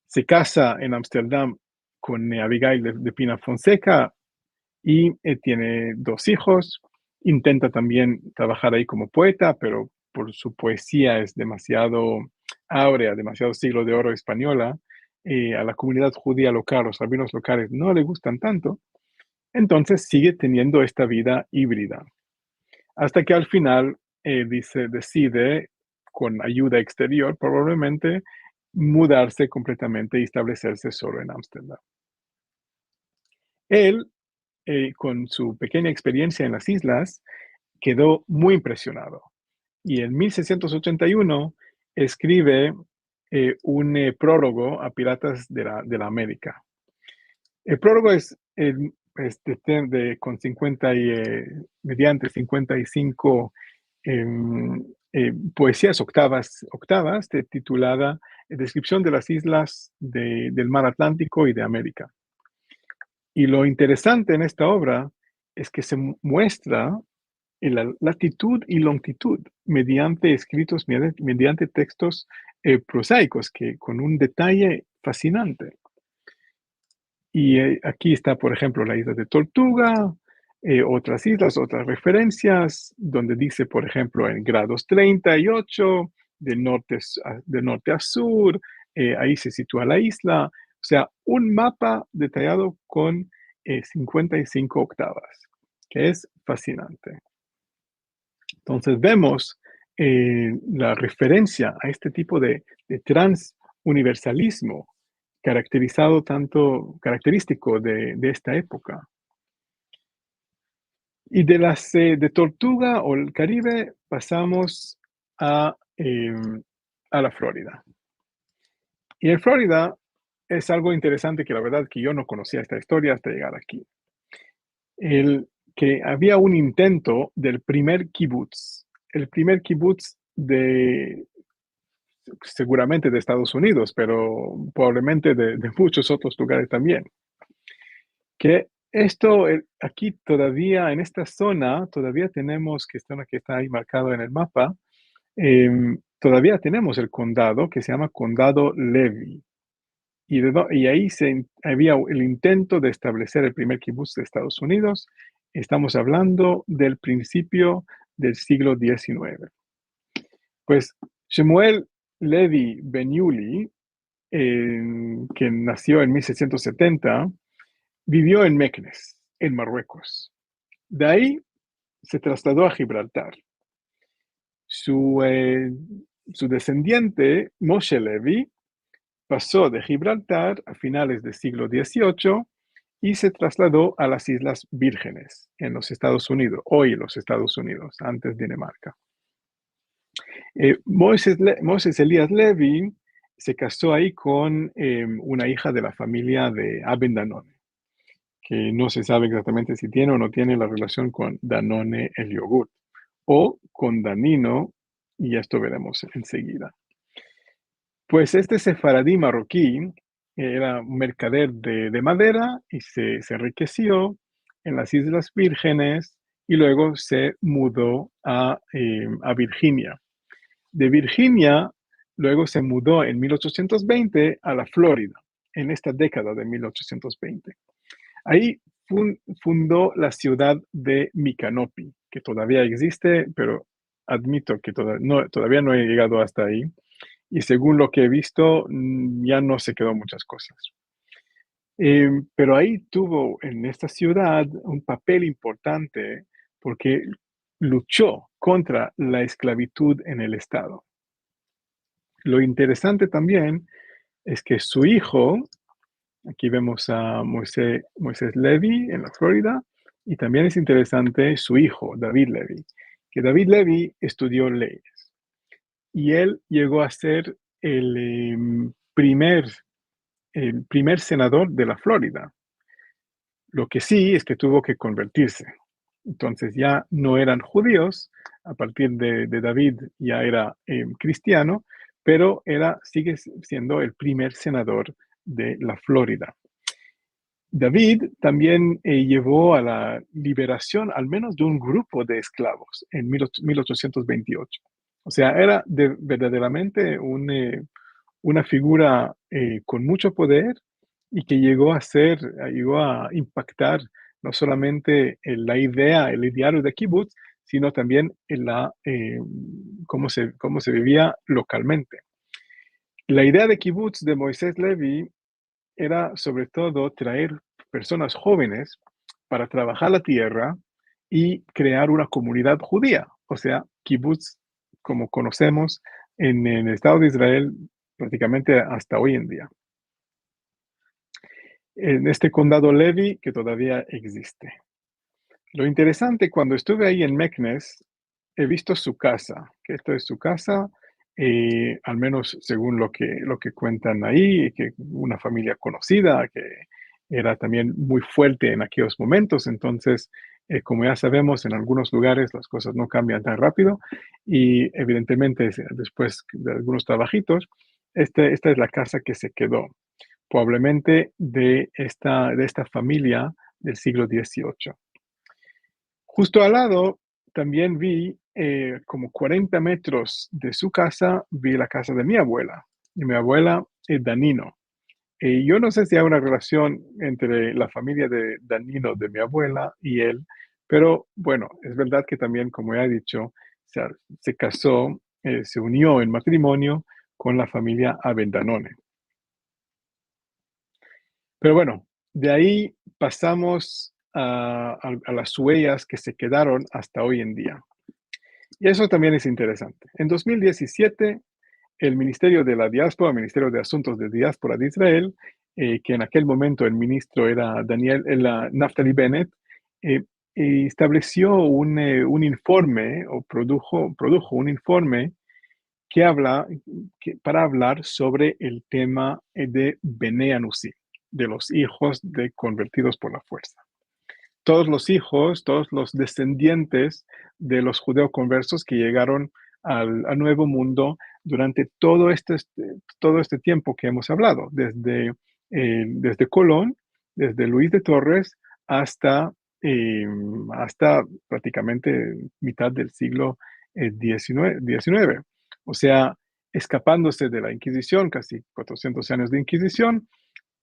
Speaker 3: Se casa en Ámsterdam con Abigail de Pina Fonseca y tiene 2 hijos. Intenta también trabajar ahí como poeta, pero por su poesía es demasiado áurea, demasiado siglo de oro española. A la comunidad judía local, los rabinos locales, no le gustan tanto. Entonces sigue teniendo esta vida híbrida. Hasta que al final decide, con ayuda exterior, probablemente mudarse completamente y establecerse solo en Ámsterdam. Él, con su pequeña experiencia en las islas, quedó muy impresionado. Y en 1681 escribe un prólogo a Piratas de la América. El prólogo es con 50 mediante 55 poesías octavas titulada Descripción de las islas del mar Atlántico y de América. Y lo interesante en esta obra es que se muestra la latitud y longitud mediante escritos, mediante textos prosaicos, que con un detalle fascinante. Y aquí está, por ejemplo, la isla de Tortuga, otras islas, otras referencias, donde dice, por ejemplo, en grados 38, de norte a sur, ahí se sitúa la isla. O sea, un mapa detallado con 55 octavas, que es fascinante. Entonces vemos la referencia a este tipo de transuniversalismo característico de esta época. Y de Tortuga o el Caribe pasamos a la Florida. Y en Florida es algo interesante, que la verdad que yo no conocía esta historia hasta llegar aquí. Que había un intento del primer kibutz. El primer kibutz seguramente de Estados Unidos, pero probablemente de muchos otros lugares también. Que esto, aquí todavía, en esta zona, todavía tenemos, que está ahí marcado en el mapa, todavía tenemos el condado que se llama Condado Levy. Y ahí había el intento de establecer el primer kibutz de Estados Unidos. Estamos hablando del principio del siglo XIX. Pues Shemuel Levi Ben-Yuli, que nació en 1670, vivió en Meknes, en Marruecos. De ahí se trasladó a Gibraltar. Su descendiente, Moshe Levi, pasó de Gibraltar a finales del siglo XVIII y se trasladó a las Islas Vírgenes, en los Estados Unidos, hoy los Estados Unidos, antes Dinamarca. Moses Elías Levi se casó ahí con una hija de la familia de Aben Danone, que no se sabe exactamente si tiene o no tiene la relación con Danone el yogur, o con Danino, y esto veremos enseguida. Pues este sefaradí marroquí era un mercader de madera y se enriqueció en las Islas Vírgenes y luego se mudó a Virginia. De Virginia, luego se mudó en 1820 a la Florida, en esta década de 1820. Ahí fundó la ciudad de Micanopy, que todavía existe, pero admito que todavía no he llegado hasta ahí. Y según lo que he visto, ya no se quedó muchas cosas. Pero ahí tuvo en esta ciudad un papel importante porque luchó contra la esclavitud en el Estado. Lo interesante también es que su hijo, aquí vemos a Moisés Levi en la Florida, y también es interesante su hijo, David Levi, que David Levi estudió leyes. Y él llegó a ser el primer senador de la Florida. Lo que sí es que tuvo que convertirse. Entonces ya no eran judíos, a partir de David ya era cristiano, pero sigue siendo el primer senador de la Florida. David también llevó a la liberación al menos de un grupo de esclavos en 1828. O sea, era verdaderamente una figura con mucho poder y que llegó a impactar no solamente en la idea, el ideario de kibbutz, sino también en cómo se vivía localmente. La idea de kibbutz de Moisés Levi era sobre todo traer personas jóvenes para trabajar la tierra y crear una comunidad judía, o sea, kibbutz, como conocemos en el Estado de Israel prácticamente hasta hoy en día. En este condado Levi que todavía existe. Lo interesante, cuando estuve ahí en Meknes, he visto su casa, que esto es su casa, al menos según lo que cuentan ahí, que una familia conocida, que era también muy fuerte en aquellos momentos. Entonces, como ya sabemos, en algunos lugares las cosas no cambian tan rápido y evidentemente después de algunos trabajitos, esta es la casa que se quedó, probablemente de esta familia del siglo XVIII. Justo al lado también vi, como 40 metros de su casa, vi la casa de mi abuela. Y mi abuela es Danino. Yo no sé si hay una relación entre la familia de Danino, de mi abuela, y él, pero bueno, es verdad que también, como ya he dicho, se casó, se unió en matrimonio con la familia Avendanone. Pero bueno, de ahí pasamos a las huellas que se quedaron hasta hoy en día. Y eso también es interesante. En 2017, el Ministerio de la Diáspora, el Ministerio de Asuntos de Diáspora de Israel, que en aquel momento el ministro era Naftali Bennett, eh, estableció un informe o produjo un informe para hablar sobre el tema de Bnei Anusim, de los hijos de convertidos por la fuerza. Todos los hijos, todos los descendientes de los judeoconversos que llegaron al Nuevo Mundo durante todo este tiempo que hemos hablado, desde Colón, desde Luis de Torres hasta prácticamente mitad del siglo XIX. O sea, escapándose de la Inquisición, casi 400 años de Inquisición,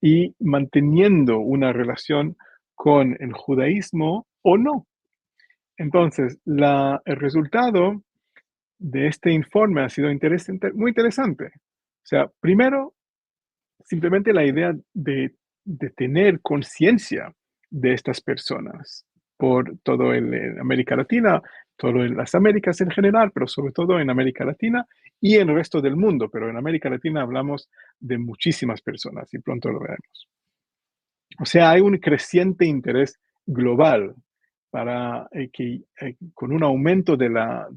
Speaker 3: y manteniendo una relación con el judaísmo o no. Entonces, el resultado de este informe ha sido muy interesante. O sea, primero, simplemente la idea de tener conciencia de estas personas por todo América Latina, todo en las Américas en general, pero sobre todo en América Latina y en el resto del mundo. Pero en América Latina hablamos de muchísimas personas y pronto lo veremos. O sea, hay un creciente interés global para con un aumento en la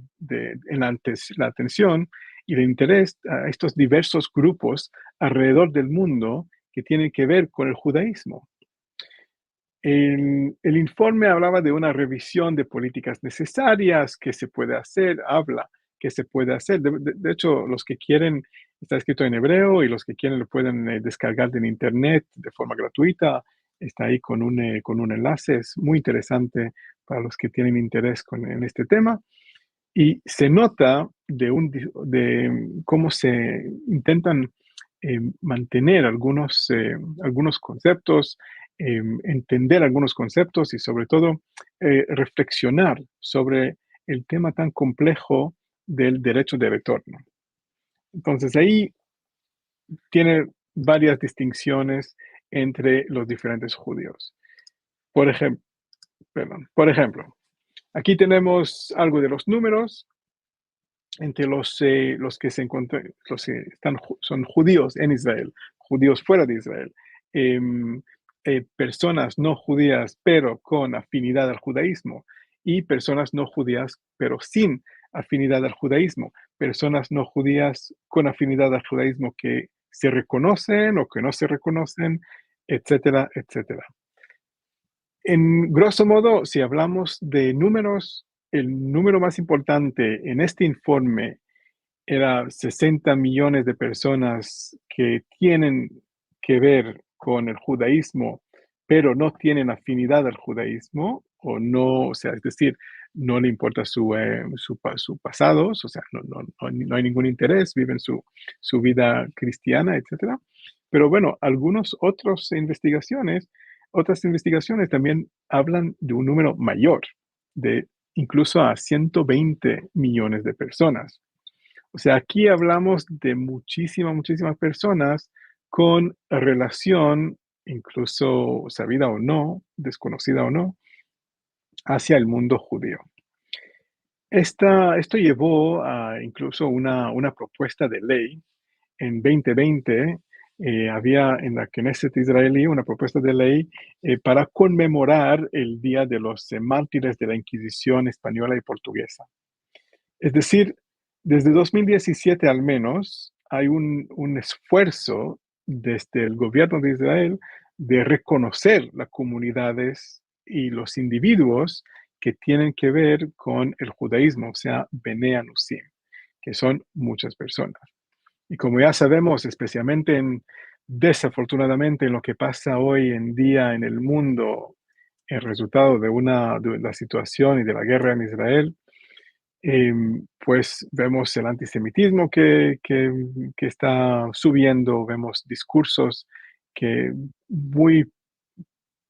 Speaker 3: atención y el interés a estos diversos grupos alrededor del mundo que tienen que ver con el judaísmo. El informe hablaba de una revisión de políticas necesarias, que se puede hacer, habla que se puede hacer. De hecho, los que quieren, está escrito en hebreo y los que quieren lo pueden descargar en internet de forma gratuita. Está ahí con un enlace. Es muy interesante para los que tienen interés en este tema. Y se nota de cómo se intentan mantener algunos conceptos, entender algunos conceptos y sobre todo reflexionar sobre el tema tan complejo del derecho de retorno. Entonces ahí tiene varias distinciones entre los diferentes judíos. Por ejemplo, aquí tenemos algo de los números entre los que se encuentran, son judíos en Israel, judíos fuera de Israel, personas no judías pero con afinidad al judaísmo y personas no judías pero sin afinidad al judaísmo, personas no judías con afinidad al judaísmo que se reconocen o que no se reconocen, etcétera, etcétera. En grosso modo, si hablamos de números, el número más importante en este informe era 60 millones de personas que tienen que ver con el judaísmo, pero no tienen afinidad al judaísmo, o no, o sea, es decir, no le importa su pasado, o sea, no hay ningún interés, viven su vida cristiana, etcétera. Pero bueno, otras investigaciones también hablan de un número mayor, de incluso a 120 millones de personas. O sea, aquí hablamos de muchísimas personas con relación, incluso sabida o no, desconocida o no, hacia el mundo judío. Esto llevó a incluso una propuesta de ley en 2020. Había en la Knesset israelí una propuesta de ley para conmemorar el Día de los Mártires de la Inquisición española y portuguesa. Es decir, desde 2017 al menos hay un esfuerzo desde el gobierno de Israel de reconocer las comunidades y los individuos que tienen que ver con el judaísmo, o sea, Bnei Anusim, que son muchas personas. Y como ya sabemos, especialmente desafortunadamente en lo que pasa hoy en día en el mundo, el resultado de la situación y de la guerra en Israel, pues vemos el antisemitismo que está subiendo, vemos discursos que muy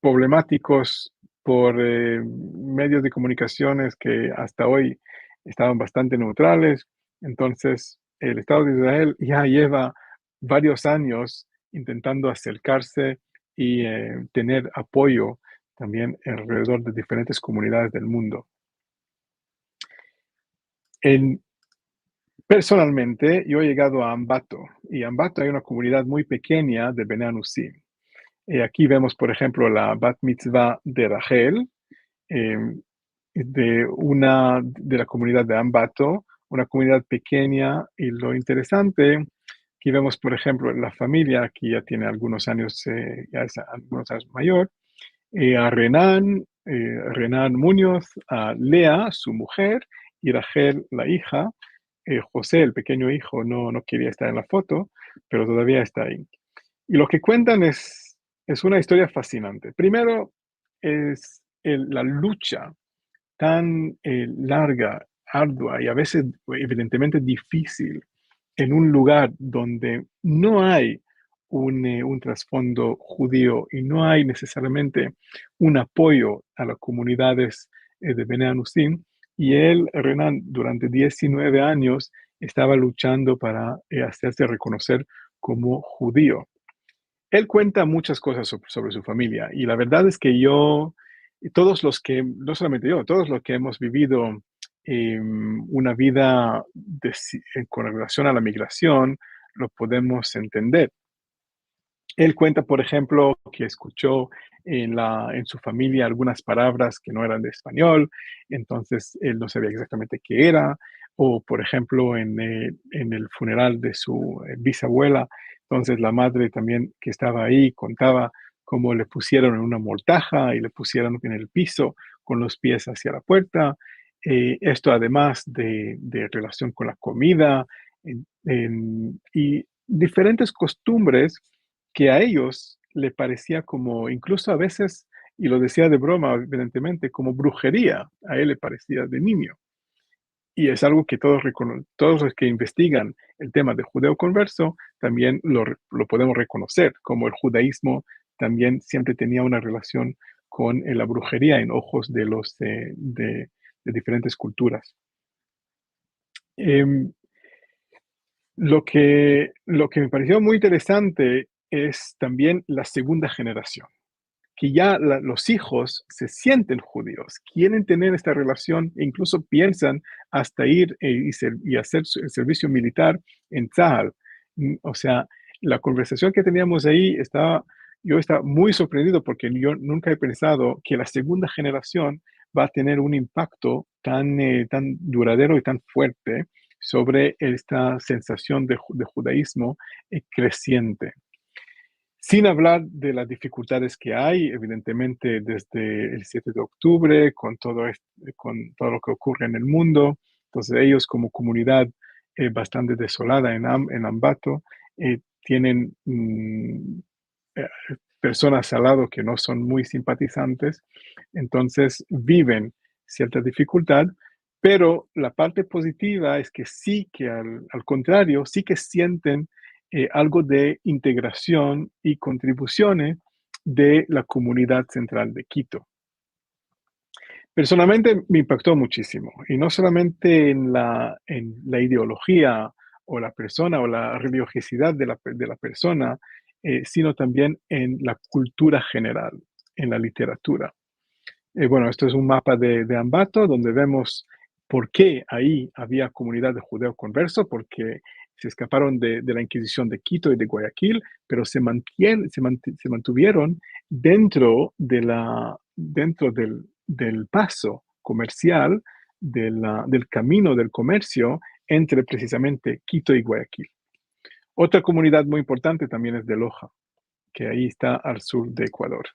Speaker 3: problemáticos por medios de comunicaciones que hasta hoy estaban bastante neutrales. Entonces, el Estado de Israel ya lleva varios años intentando acercarse y tener apoyo también alrededor de diferentes comunidades del mundo. Personalmente, yo he llegado a Ambato, y en Ambato hay una comunidad muy pequeña de Bnei Anusim. Aquí vemos, por ejemplo, la Bat Mitzvah de Rachel, eh, de la comunidad de Ambato, una comunidad pequeña, y lo interesante, aquí vemos, por ejemplo, la familia, que ya tiene algunos años, ya es algunos años mayor, a Renan Muñoz, a Lea, su mujer, y Rachel, la hija. José, el pequeño hijo, no quería estar en la foto, pero todavía está ahí. Y lo que cuentan es una historia fascinante. Primero, es la lucha tan larga, ardua y a veces evidentemente difícil en un lugar donde no hay un trasfondo judío y no hay necesariamente un apoyo a las comunidades de Bnei Anusim. Y él, Renan, durante 19 años estaba luchando para hacerse reconocer como judío. Él cuenta muchas cosas sobre su familia y la verdad es que no solamente yo, todos los que hemos vivido una vida con relación a la migración, lo podemos entender. Él cuenta, por ejemplo, que escuchó en su familia algunas palabras que no eran de español, entonces él no sabía exactamente qué era, o por ejemplo en el funeral de su bisabuela, entonces la madre también que estaba ahí contaba cómo le pusieron en una mortaja y le pusieron en el piso con los pies hacia la puerta. Esto además de relación con la comida y diferentes costumbres que a ellos le parecía como, incluso a veces, y lo decía de broma, evidentemente, como brujería, a él le parecía de niño. Y es algo que todos los que investigan el tema de judeo converso también lo podemos reconocer, como el judaísmo también siempre tenía una relación con la brujería en ojos de diferentes culturas. Em, lo que me pareció muy interesante es también la segunda generación, que ya los hijos se sienten judíos, quieren tener esta relación e incluso piensan hasta ir y hacer el servicio militar en Tzahal. O sea, la conversación que teníamos ahí yo estaba muy sorprendido porque yo nunca he pensado que la segunda generación va a tener un impacto tan duradero y tan fuerte sobre esta sensación de judaísmo creciente. Sin hablar de las dificultades que hay, evidentemente, desde el 7 de octubre, con todo lo que ocurre en el mundo. Entonces, ellos como comunidad bastante desolada en Ambato, tienen eh, personas al lado que no son muy simpatizantes, entonces viven cierta dificultad, pero la parte positiva es que sí que al contrario, sí que sienten algo de integración y contribuciones de la comunidad central de Quito. Personalmente me impactó muchísimo, y no solamente en la ideología o la persona o la religiosidad de la persona, sino también en la cultura general, en la literatura. Bueno, esto es un mapa de Ambato, donde vemos por qué ahí había comunidad de judeo converso, porque se escaparon de la Inquisición de Quito y de Guayaquil, pero se mantuvieron dentro del paso comercial, del camino del comercio entre precisamente Quito y Guayaquil. Otra comunidad muy importante también es de Loja, que ahí está al sur de Ecuador.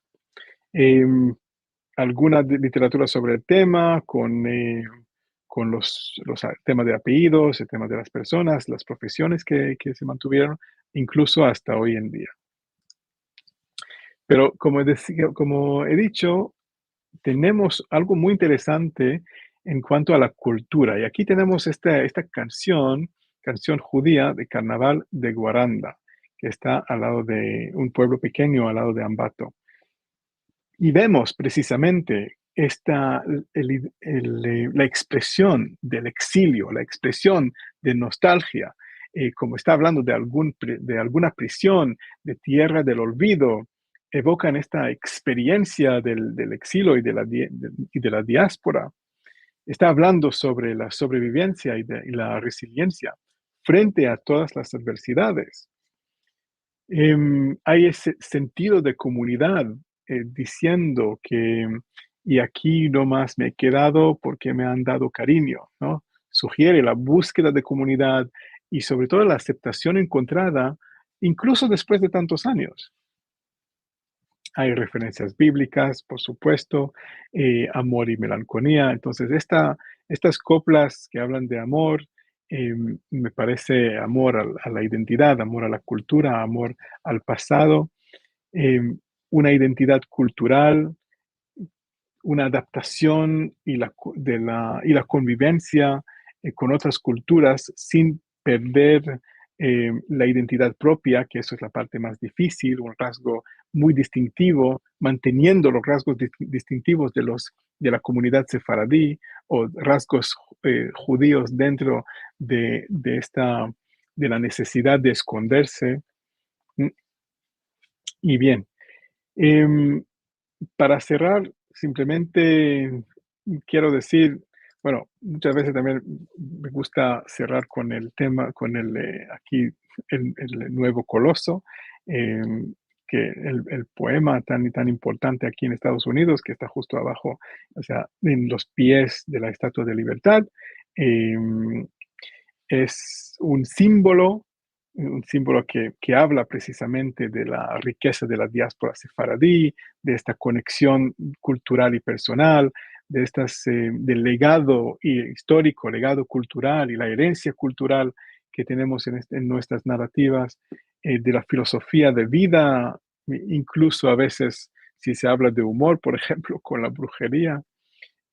Speaker 3: Alguna literatura sobre el tema, con los temas de apellidos, el tema de las personas, las profesiones que se mantuvieron, incluso hasta hoy en día. Pero como he dicho, tenemos algo muy interesante en cuanto a la cultura. Y aquí tenemos esta canción judía de Carnaval de Guaranda, que está al lado de un pueblo pequeño, al lado de Ambato. Y vemos precisamente la expresión del exilio, la expresión de nostalgia, como está hablando de alguna prisión, de tierra del olvido, evocan esta experiencia del exilio y de la diáspora. Está hablando sobre la sobrevivencia y la resiliencia frente a todas las adversidades. Hay ese sentido de comunidad, diciendo que, y aquí nomás me he quedado porque me han dado cariño, ¿no? Sugiere la búsqueda de comunidad y sobre todo la aceptación encontrada, incluso después de tantos años. Hay referencias bíblicas, por supuesto, amor y melancolía. Entonces, estas coplas que hablan de amor, me parece amor a la identidad, amor a la cultura, amor al pasado, una identidad cultural, una adaptación y la convivencia con otras culturas sin perder la identidad propia, que eso es la parte más difícil, un rasgo muy distintivo, manteniendo los rasgos distintivos de la comunidad sefaradí o rasgos judíos dentro de la necesidad de esconderse. Y bien, para cerrar, simplemente quiero decir, bueno, muchas veces también me gusta cerrar con el tema, con aquí el nuevo Coloso, que el poema tan importante aquí en Estados Unidos, que está justo abajo, o sea, en los pies de la Estatua de Libertad, es un símbolo que habla precisamente de la riqueza de la diáspora sefaradí, de esta conexión cultural y personal, del legado histórico, legado cultural y la herencia cultural que tenemos en nuestras narrativas, de la filosofía de vida, incluso a veces si se habla de humor, por ejemplo, con la brujería,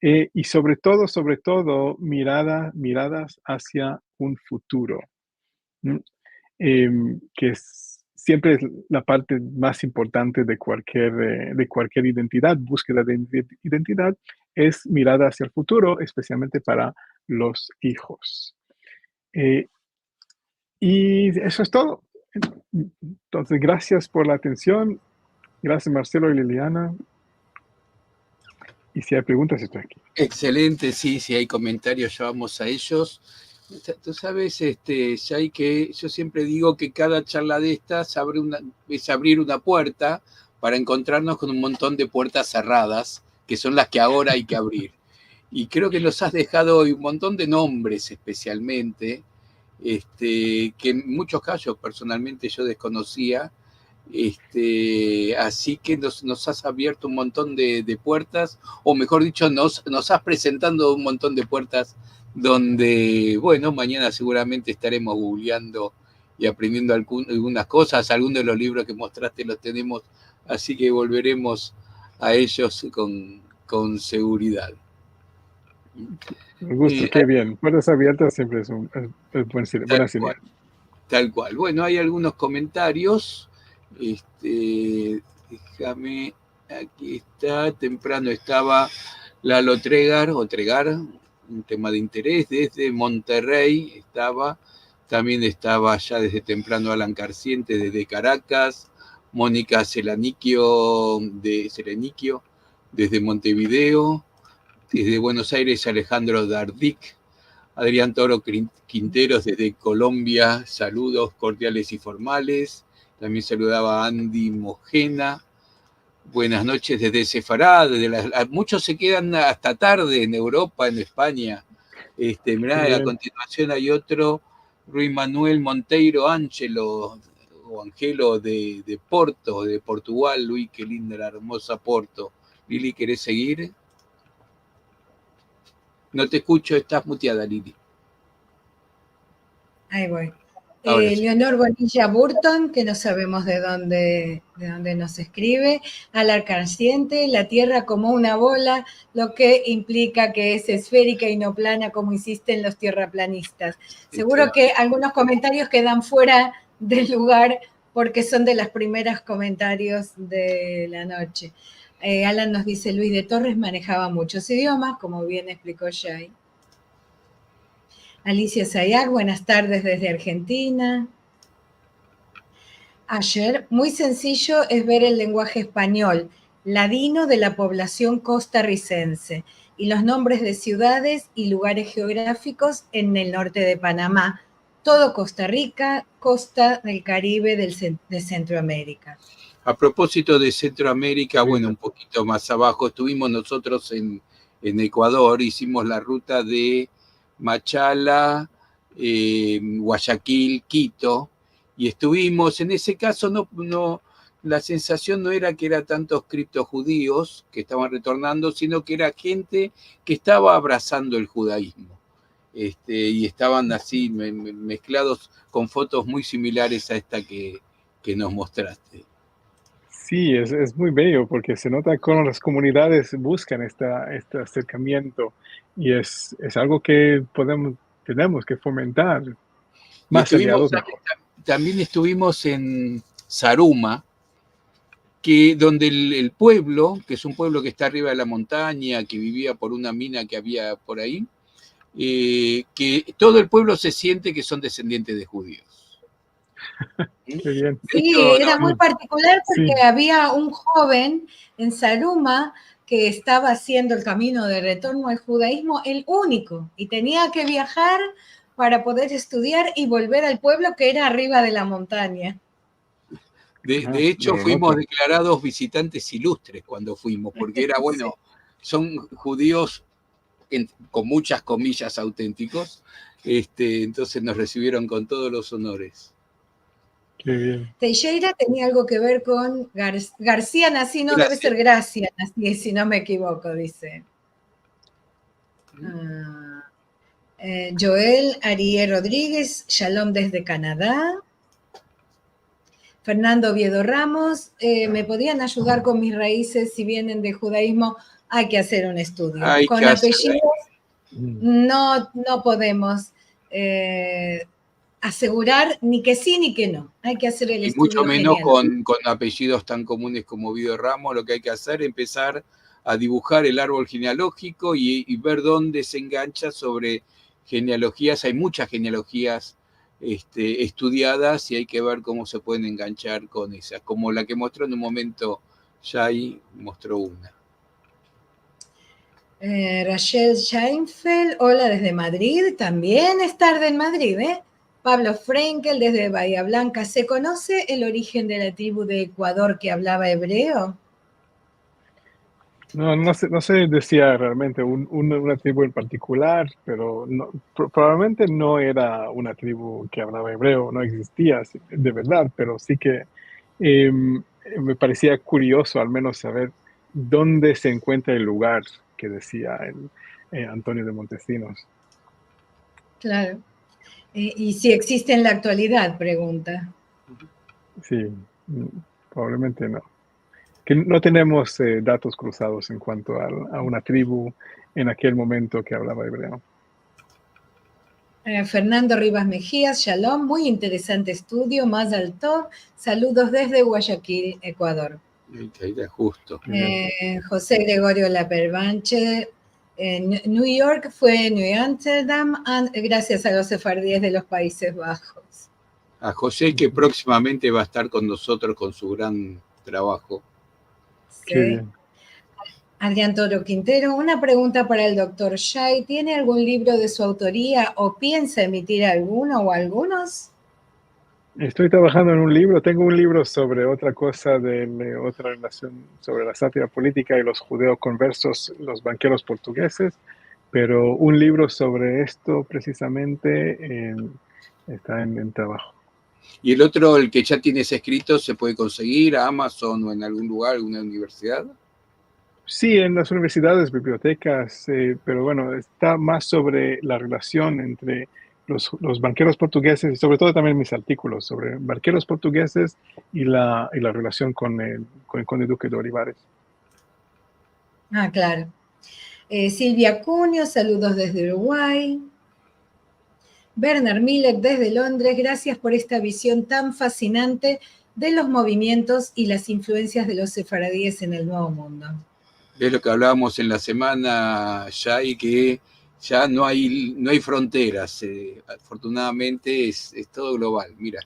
Speaker 3: y sobre todo, miradas hacia un futuro, ¿no? Que siempre es la parte más importante de cualquier identidad, búsqueda de identidad, es mirada hacia el futuro, especialmente para los hijos. Y eso es todo. Entonces, gracias por la atención. Gracias, Marcelo y Liliana. Y si hay preguntas, estoy aquí.
Speaker 1: Excelente, sí, si hay comentarios ya vamos a ellos. Tú sabes, Shai, que yo siempre digo que cada charla de estas es abrir una puerta para encontrarnos con un montón de puertas cerradas, que son las que ahora hay que abrir. Y creo que nos has dejado hoy un montón de nombres especialmente, que en muchos casos personalmente yo desconocía, Así que nos has abierto un montón de puertas, o mejor dicho, nos has presentado un montón de puertas donde, bueno, mañana seguramente estaremos googleando y aprendiendo algunas cosas. Algunos de los libros que mostraste los tenemos, así que volveremos a ellos con seguridad.
Speaker 3: Me gusta, qué bien. Puertas abiertas siempre es buena señal.
Speaker 1: Tal cual. Bueno, hay algunos comentarios. Déjame, aquí está. Temprano estaba Lalo Tregar, un tema de interés. Desde Monterrey estaba. También estaba ya desde temprano Alan Carciente desde Caracas. Mónica Sereniquio desde Montevideo. Desde Buenos Aires, Alejandro Dardic. Adrián Toro Quinteros desde Colombia, saludos cordiales y formales. También saludaba a Andy Mojena. Buenas noches desde Sefará. Muchos se quedan hasta tarde en Europa, en España. Mirá, a continuación hay otro, Ruiz Manuel Monteiro Ángelo, o Angelo de Porto, de Portugal. Luis, qué linda la hermosa Porto. Lili, ¿querés seguir? No te escucho, estás muteada, Lili.
Speaker 2: Ahí voy. Leonor Bonilla Burton, que no sabemos de dónde nos escribe. Alar Carciente, la Tierra como una bola, lo que implica que es esférica y no plana, como insisten los tierraplanistas. Seguro que algunos comentarios quedan fuera del lugar porque son de los primeros comentarios de la noche. Alan nos dice, Luis de Torres manejaba muchos idiomas, como bien explicó Shai. Alicia Sayag, buenas tardes desde Argentina. Ayer, muy sencillo es ver el lenguaje español, ladino de la población costarricense, y los nombres de ciudades y lugares geográficos en el norte de Panamá, todo Costa Rica, costa del Caribe de Centroamérica.
Speaker 1: A propósito de Centroamérica, bueno, un poquito más abajo, estuvimos nosotros en Ecuador, hicimos la ruta de Machala, Guayaquil, Quito, y estuvimos, en ese caso la sensación no era que era tantos criptojudíos que estaban retornando, sino que era gente que estaba abrazando el judaísmo. Y estaban así mezclados con fotos muy similares a esta que nos mostraste.
Speaker 3: Sí, es muy bello porque se nota cómo las comunidades buscan este acercamiento y es algo que tenemos que fomentar. Más aliados mejor.
Speaker 1: También estuvimos en Zaruma, donde el pueblo, que es un pueblo que está arriba de la montaña, que vivía por una mina que había por ahí, que todo el pueblo se siente que son descendientes de judíos.
Speaker 3: Qué bien.
Speaker 2: Sí, era muy particular porque había un joven en Zaruma que estaba haciendo el camino de retorno al judaísmo, el único, y tenía que viajar para poder estudiar y volver al pueblo que era arriba de la montaña.
Speaker 1: De hecho, fuimos declarados visitantes ilustres cuando fuimos, porque era, bueno, son judíos con muchas comillas auténticos, entonces nos recibieron con todos los honores.
Speaker 3: Qué bien.
Speaker 2: Teixeira tenía algo que ver con García Nací, no debe ser Gracia Nací, si no me equivoco, dice. Joel Ariel Rodríguez, Shalom desde Canadá. Fernando Oviedo Ramos, ¿me podían ayudar con mis raíces si vienen de judaísmo? Hay que hacer un estudio. Con apellidos no podemos asegurar ni que sí ni que no. Hay que hacer el estudio.
Speaker 1: Y mucho menos con apellidos tan comunes como Oviedo Ramos. Lo que hay que hacer es empezar a dibujar el árbol genealógico y ver dónde se engancha sobre genealogías. Hay muchas genealogías estudiadas y hay que ver cómo se pueden enganchar con esas, como la que mostró en un momento Shai mostró una.
Speaker 2: Rachel Scheinfeld, hola desde Madrid, también es tarde en Madrid, ¿eh? Pablo Frenkel desde Bahía Blanca, ¿se conoce el origen de la tribu de Ecuador que hablaba hebreo?
Speaker 3: No sé decía realmente una tribu en particular, pero probablemente no era una tribu que hablaba hebreo, no existía de verdad, pero sí que Me parecía curioso al menos saber dónde se encuentra el lugar que decía Antonio de Montesinos.
Speaker 2: Claro. Y si existe en la actualidad, pregunta.
Speaker 3: Sí, probablemente no. Que no tenemos datos cruzados en cuanto a una tribu en aquel momento que hablaba hebreo.
Speaker 2: Fernando Rivas Mejías, Shalom, muy interesante estudio, Mazal Tov, saludos desde Guayaquil, Ecuador.
Speaker 1: Ahí está, justo.
Speaker 2: José Gregorio Lapervanche, en New York fue New Amsterdam, gracias a los sefardíes de los Países Bajos.
Speaker 1: A José, que próximamente va a estar con nosotros con su gran trabajo.
Speaker 2: Sí.
Speaker 3: Qué bien.
Speaker 2: Adrián Toro Quintero, una pregunta para el doctor Shai. ¿Tiene algún libro de su autoría o piensa emitir alguno o algunos?
Speaker 3: Estoy trabajando en un libro, tengo un libro sobre otra cosa, otra relación sobre la sátira política y los judeoconversos, los banqueros portugueses, pero un libro sobre esto precisamente está en trabajo.
Speaker 1: Y el otro, el que ya tienes escrito, ¿se puede conseguir a Amazon o en algún lugar, alguna universidad?
Speaker 3: Sí, en las universidades, bibliotecas, pero bueno, está más sobre la relación entre los banqueros portugueses y sobre todo también mis artículos sobre banqueros portugueses y la relación con el conde duque de Olivares.
Speaker 2: Ah, claro. Silvia Cunio, saludos desde Uruguay. Bernard Millet desde Londres, gracias por esta visión tan fascinante de los movimientos y las influencias de los sefaradíes en el Nuevo Mundo.
Speaker 1: Es lo que hablábamos en la semana ya y que ya no hay fronteras. Afortunadamente es todo global. Mira.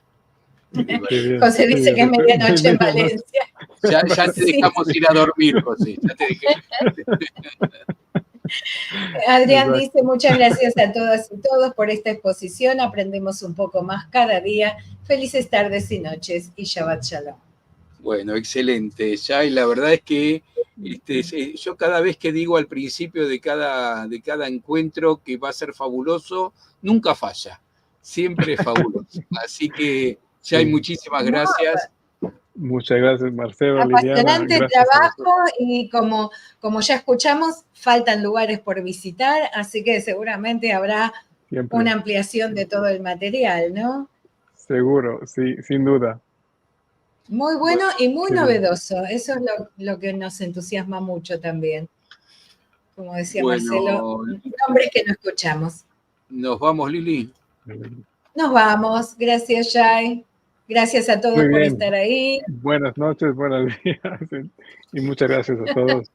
Speaker 2: José dice que es medianoche en Valencia.
Speaker 1: Ya te dejamos ir a dormir, José. Ya te dejé.
Speaker 2: Adrián dice, muchas gracias a todas y todos por esta exposición. Aprendemos un poco más cada día. Felices tardes y noches y Shabbat Shalom.
Speaker 1: Bueno, excelente. Ya, y la verdad es que yo cada vez que digo al principio de cada encuentro que va a ser fabuloso, nunca falla. Siempre es fabuloso. Así que, Jai, muchísimas gracias.
Speaker 3: Muchas gracias, Marcelo,
Speaker 2: apasionante
Speaker 3: Liliana.
Speaker 2: Trabajo y como ya escuchamos, faltan lugares por visitar, así que seguramente habrá siempre una ampliación de todo el material, ¿no?
Speaker 3: Seguro, sí, sin duda.
Speaker 2: Muy bueno y muy novedoso. Eso es lo que nos entusiasma mucho también. Como decía Marcelo, nombres que no escuchamos.
Speaker 1: Nos vamos, Lili.
Speaker 2: Nos vamos. Gracias, Jai. Gracias a todos por estar ahí.
Speaker 3: Buenas noches, buenos días y muchas gracias a todos.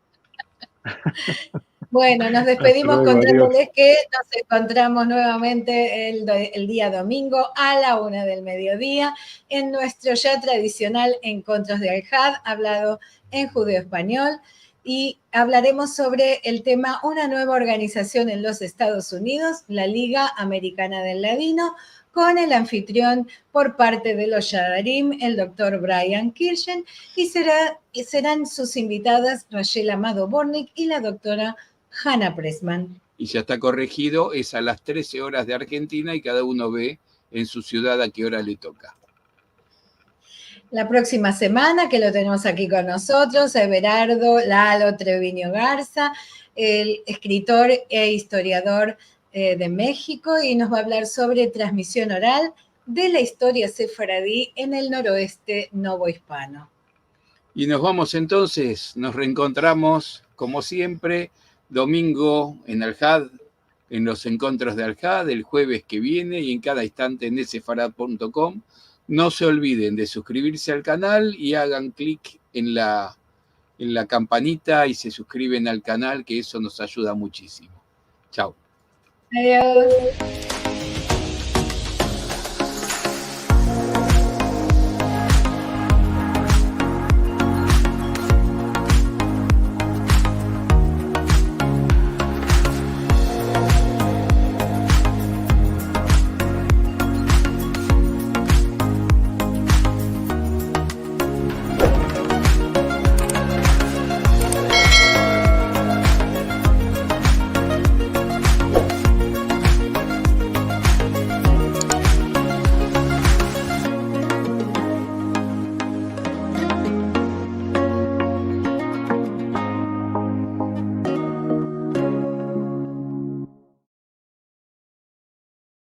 Speaker 2: Bueno, nos despedimos contándoles que nos encontramos nuevamente el día domingo a la 1 del mediodía en nuestro ya tradicional Encontros de Al-Had, hablado en judeo-español, y hablaremos sobre el tema una nueva organización en los Estados Unidos, la Liga Americana del Ladino, con el anfitrión por parte de los Shadarim, el doctor Brian Kirchen, y serán sus invitadas Rachel Amado Bornik y la doctora Hannah Pressman.
Speaker 1: Y ya está corregido, es a las 13 horas de Argentina y cada uno ve en su ciudad a qué hora le toca.
Speaker 2: La próxima semana, que lo tenemos aquí con nosotros, Everardo Lalo Treviño Garza, el escritor e historiador de México, y nos va a hablar sobre transmisión oral de la historia sefaradí en el noroeste novohispano.
Speaker 1: Y nos vamos entonces, nos reencontramos como siempre, domingo en Al-Had, en los encuentros de Al-Had, el jueves que viene y en cada instante en sefarad.com. No se olviden de suscribirse al canal y hagan clic en la campanita y se suscriben al canal, que eso nos ayuda muchísimo. Chao.
Speaker 2: Adiós.